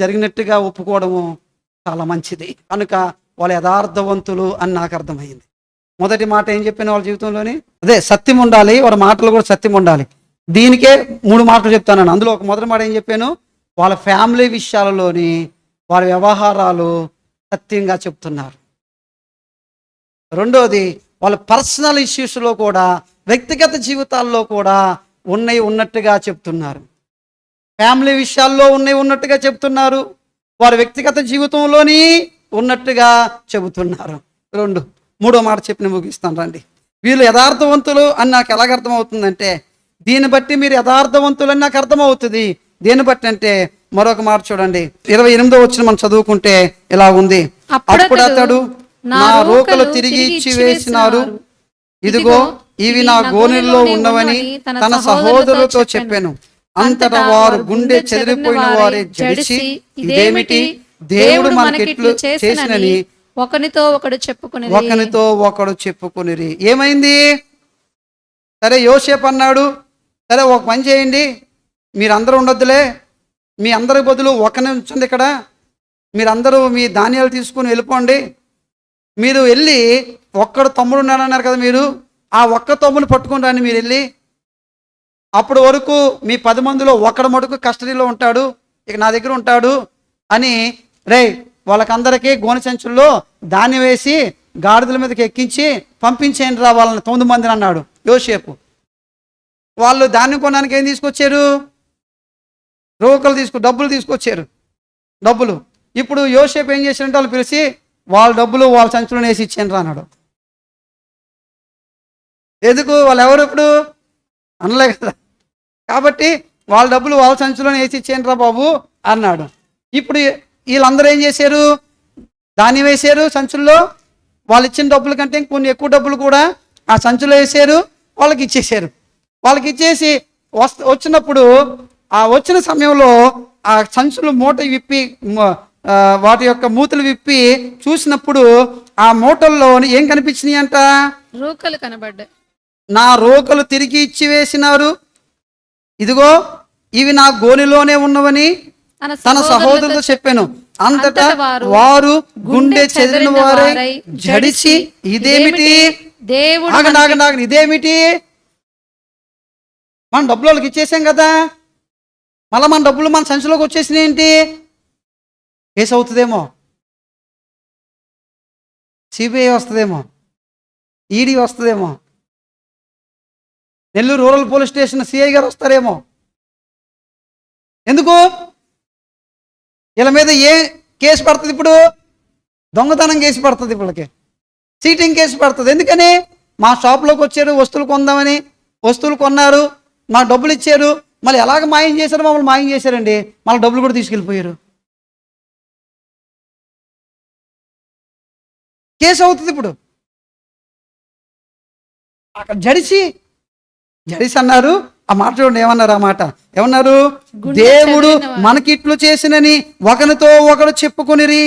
జరిగినట్టుగా ఒప్పుకోవడము చాలా మంచిది. కనుక వాళ్ళు యథార్థవంతులు అని నాకు అర్థమైంది. మొదటి మాట ఏం చెప్పాను వాళ్ళ జీవితంలోని? అదే సత్యం ఉండాలి, వాళ్ళ మాటలు కూడా సత్యం ఉండాలి. దీనికే 3 మాటలు చెప్తాను. అందులో ఒక మొదటి మాట ఏం చెప్పాను? వాళ్ళ ఫ్యామిలీ విషయాలలోని వారి వ్యవహారాలు సత్యంగా చెప్తున్నారు. రెండోది, వాళ్ళ పర్సనల్ ఇష్యూస్లో కూడా, వ్యక్తిగత జీవితాల్లో కూడా ఉన్నట్టుగా చెప్తున్నారు. ఫ్యామిలీ విషయాల్లో ఉన్నట్టుగా చెప్తున్నారు, వారి వ్యక్తిగత జీవితంలోని ఉన్నట్టుగా చెబుతున్నారు. మూడో మాట చెప్పి ముగిస్తాను రండి. వీళ్ళు యథార్థవంతులు అని నాకు ఎలాగ అర్థమవుతుందంటే, దీన్ని బట్టి మీరు యథార్థవంతులు అని నాకు అర్థమవుతుంది. దేన్ని బట్టి అంటే, మరొక మాట చూడండి, 28వ వచనం మనం చదువుకుంటే ఇలా ఉంది. అప్పుడు అతడు, నా రోకలు తిరిగి ఇచ్చి వేసినారు, ఇదిగో ఇవి నా గోనెల్లో ఉన్నవని తన సహోదరులతో చెప్పాను. అంతటా వారు గుండె చెదిరిపోయిన వారే జడిసి, ఇదేమిటి, దేవుడు మనకెట్లు చేసినని ఒకనితో ఒకడు చెప్పుకునిరి. ఏమైంది? సరే యోసేపు అన్నాడు, సరే ఒక పని చేయండి, మీరందరూ ఉండొద్దులే, మీ అందరి బదులు ఒకనే ఉంచండి, ఇక్కడ మీరందరూ మీ ధాన్యాలు తీసుకుని వెళ్ళిపోండి. మీరు వెళ్ళి, ఒక్కడు తమ్ముడు ఉన్నాడన్నారు కదా, ఆ ఒక్క తమ్ముని పట్టుకుని రాని మీరు వెళ్ళి, అప్పటి వరకు మీ 10 మందిలో ఒకడు మటుకు కస్టడీలో ఉంటాడు, ఇక నా దగ్గర ఉంటాడు అని వాళ్ళకందరికీ గోనె సంచుల్లో ధాన్యం వేసి గాడిదల మీదకి ఎక్కించి పంపించేయండి రా వాళ్ళని 9 మందిని అన్నాడు యోసేపు. వాళ్ళు ధాన్యం కొనడానికి ఏం తీసుకొచ్చారు? రోకలు డబ్బులు తీసుకొచ్చారు, డబ్బులు. ఇప్పుడు యోసేపు ఏం చేశారంటే వాళ్ళు పిలిచి వాళ్ళ డబ్బులు వాళ్ళ సంచులను వేసి ఇచ్చాను రా అన్నాడు. ఎందుకు? వాళ్ళు ఎవరు ఇప్పుడు అనలే కదా, కాబట్టి వాళ్ళ డబ్బులు వాళ్ళ సంచులను వేసి ఇచ్చాను రా బాబు అన్నాడు. ఇప్పుడు వీళ్ళందరూ ఏం చేశారు? ధాన్యం వేశారు సంచుల్లో, వాళ్ళు ఇచ్చిన డబ్బుల కంటే కొన్ని ఎక్కువ డబ్బులు కూడా ఆ సంచులో వేసారు, వాళ్ళకి ఇచ్చేసారు. వాళ్ళకి ఇచ్చేసి వచ్చినప్పుడు ఆ వచ్చిన సమయంలో ఆ సంచులు మూట విప్పి వాటి యొక్క మూతలు విప్పి చూసినప్పుడు ఆ మూటల్లో ఏం కనిపించినాయి అంట? రోకలు కనబడ్డాయి. నా రోకలు తిరిగి ఇచ్చి వేసినారు, ఇదిగో ఇవి నా గోనెలోనే ఉన్నవని తన సహోదరులతో చెప్పాను. అంతటా వారు గుండె చెదిరిన వారై జడిసి, ఇదేమిటి దేవుడు, ఆగండి, ఇదేమిటి? మనం డబ్బులు వాళ్ళకి ఇచ్చేసాం కదా, మళ్ళీ మన డబ్బులు మన సంచిలోకి వచ్చేసినాయి ఏంటి? కేసు అవుతుందేమో, సిబిఐ వస్తుందేమో, ఈడీ వస్తుందేమో, Nellore rural police station CI గారు వస్తారేమో. ఎందుకు? వీళ్ళ మీద ఏ కేసు పడుతుంది ఇప్పుడు? దొంగతనం కేసు పడుతుంది, వీళ్ళకి చీటింగ్ కేసు పడుతుంది. ఎందుకని? మా షాప్లోకి వచ్చారు వస్తువులు కొందామని, వస్తువులు కొన్నారు, మా డబ్బులు ఇచ్చారు, మళ్ళీ ఎలాగ మాయం చేశారు? మమ్మల్ని మాయం చేశారండి, మళ్ళీ డబ్బులు కూడా తీసుకెళ్ళిపోయారు. కేసు అవుతుంది ఇప్పుడు. అక్కడ జడిసి అన్నారు. ఆ మాట చూడండి, ఏమన్నారు? ఆ మాట ఏమన్నారు? దేవుడు మనకిట్లు చేసినని ఒకరితో ఒకరు చెప్పుకొనిరి.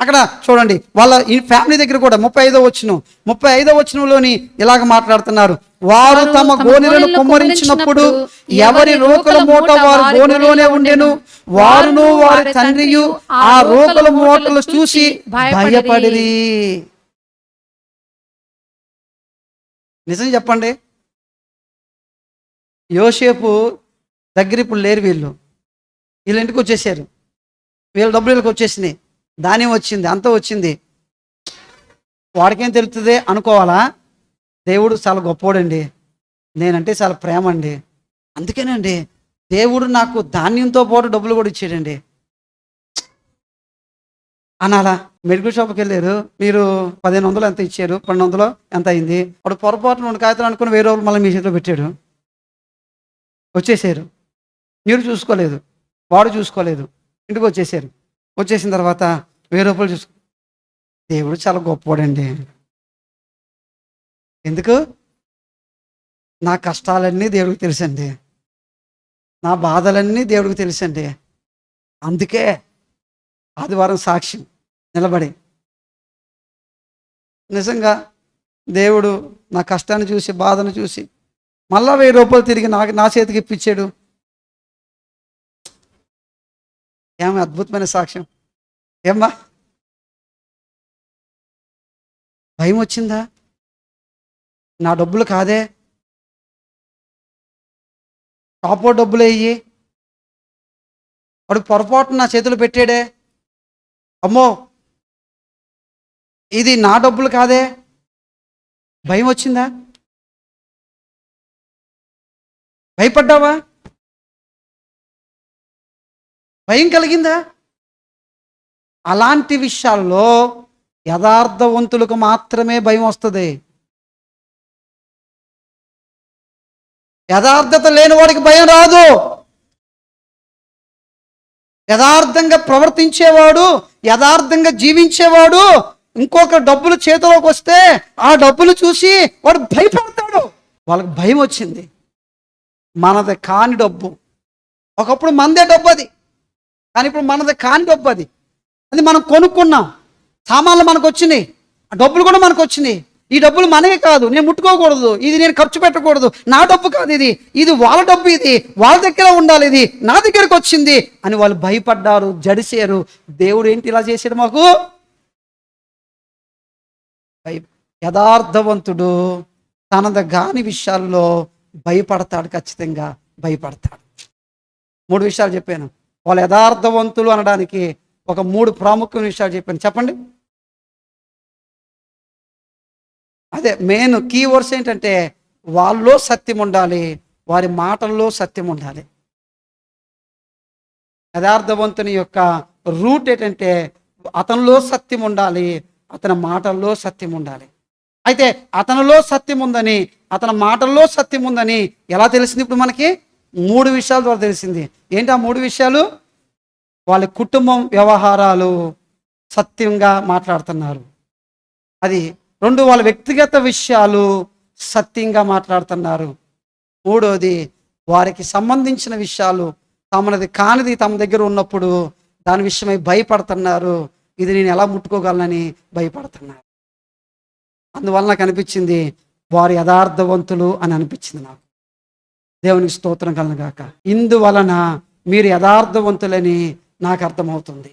అక్కడ చూడండి, వాళ్ళ ఈ ఫ్యామిలీ దగ్గర కూడా 35వ వచనంలోని ఇలాగ మాట్లాడుతున్నారు. వారు తమ గోనెలను కుమ్మరించినప్పుడు ఎవరి రోకల మూట వారు గోనెలోనే ఉండెను, వారును వారి తండ్రియు ఆ రోకల మూటలు చూసి భయపడిరి. నిజం చెప్పండి, యోసేపు దగ్గర ఇప్పుడు లేరు వీళ్ళు ఇంటికి వచ్చేసారు, వీళ్ళ డబ్బులు వీళ్ళకి వచ్చేసినాయి, ధాన్యం వచ్చింది, అంతా వచ్చింది. వాడికేం తెలుస్తుంది అనుకోవాలా? దేవుడు చాలా గొప్పోడండి, నేనంటే చాలా ప్రేమ అండి, అందుకేనండి దేవుడు నాకు ధాన్యంతో పాటు డబ్బులు కూడా ఇచ్చాడండి అనాలా? మెడికల్ షాప్కి వెళ్ళారు, మీరు 1500 ఎంత ఇచ్చారు, 1200 ఎంత అయింది, వాడు పొరపాటున 2 కాగితాలు అనుకుని 1000 రూపాయలు మళ్ళీ మీ చేతిలో పెట్టాడు, వచ్చేసారు. మీరు చూసుకోలేదు, వాడు చూసుకోలేదు, ఇంటికి వచ్చేసారు. వచ్చేసిన తర్వాత 1000 రూపాయలు చూసుకో. దేవుడు చాలా గొప్పవాడండి. ఎందుకు? నా కష్టాలన్నీ దేవుడికి తెలుసండి, నా బాధలన్నీ దేవుడికి తెలుసండి. అందుకే ఆదివారం సాక్ష్యం నిలబడి నిజంగా దేవుడు నా కష్టాన్ని చూసి బాధను చూసి మళ్ళా 1000 రూపాయలు తిరిగి నా చేతికి ఇప్పించాడు. ఏమి అద్భుతమైన సాక్ష్యం! ఏమ్మా, భయం వచ్చిందా? నా డబ్బులు కాదే, టాపో డబ్బులు అయ్యి వాడు పొరపాటున నా చేతులు పెట్టాడే, అమ్మో ఇది నా డబ్బులు కాదే, భయం వచ్చిందా? భయపడ్డావా? భయం కలిగిందా? అలాంటి విషయాల్లో యథార్థవంతులకు మాత్రమే భయం వస్తుంది. యథార్థత లేని వాడికి భయం రాదు. యథార్థంగా ప్రవర్తించేవాడు, యథార్థంగా జీవించేవాడు ఇంకొక డబ్బులు చేతిలోకి వస్తే ఆ డబ్బులు చూసి వాడు భయపడతాడు. వాళ్ళకి భయం వచ్చింది. మనది కాని డబ్బు, ఒకప్పుడు మనదే డబ్బు అది, కానీ ఇప్పుడు మనది కాని డబ్బు అది. అది మనం కొనుక్కున్నాం, సామాన్లు మనకు వచ్చినాయి, ఆ డబ్బులు కూడా మనకు వచ్చినాయి. ఈ డబ్బులు మనవి కాదు, నేను ముట్టుకోకూడదు, ఇది నేను ఖర్చు పెట్టకూడదు, నా డబ్బు కాదు ఇది వాళ్ళ డబ్బు, ఇది వాళ్ళ దగ్గర ఉండాలి, ఇది నా దగ్గరకు వచ్చింది అని వాళ్ళు భయపడ్డారు, జడిసారు. దేవుడు ఏంటి ఇలా చేశాడు? మాకు యథార్థవంతుడు తనది కాని విషయాల్లో భయపడతాడు, ఖచ్చితంగా భయపడతాడు. 3 విషయాలు చెప్పాను. వాళ్ళు యథార్థవంతులు అనడానికి ఒక 3 ప్రాముఖ్యమైన విషయాలు చెప్పాను. చెప్పండి. అదే మెయిన్ కీవర్డ్స్ ఏంటంటే వాళ్ళలో సత్యం ఉండాలి, వారి మాటల్లో సత్యం ఉండాలి. యథార్థవంతుని యొక్క రూట్ ఏంటంటే అతనిలో సత్యం ఉండాలి, అతని మాటల్లో సత్యం ఉండాలి. అయితే అతనిలో సత్యం ఉందని, అతని మాటల్లో సత్యం ఉందని ఎలా తెలిసింది? ఇప్పుడు మనకి 3 విషయాల ద్వారా తెలిసింది. ఏంటి ఆ 3 విషయాలు? వాళ్ళ కుటుంబం వ్యవహారాలు సత్యంగా మాట్లాడుతున్నారు. అది 2, వాళ్ళ వ్యక్తిగత విషయాలు సత్యంగా మాట్లాడుతున్నారు. 3వది, వారికి సంబంధించిన విషయాలు తమది కానిది తమ దగ్గర ఉన్నప్పుడు దాని విషయమై భయపడుతున్నారు. ఇది నేను ఎలా ముట్టుకోగలనని భయపడుతున్నారు. అందువల్ల నాకు అనిపించింది వారు యథార్థవంతులు అని అనిపించింది నాకు. దేవునికి స్తోత్రం కలుగును గాక. ఇందువలన మీరు యథార్థవంతులని నాకు అర్థమవుతుంది.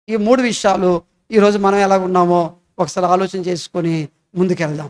ఈ 3 విషయాలు ఈరోజు మనం ఎలా ఉన్నామో ఒకసారి ఆలోచన చేసుకొని ముందుకెళ్దాం.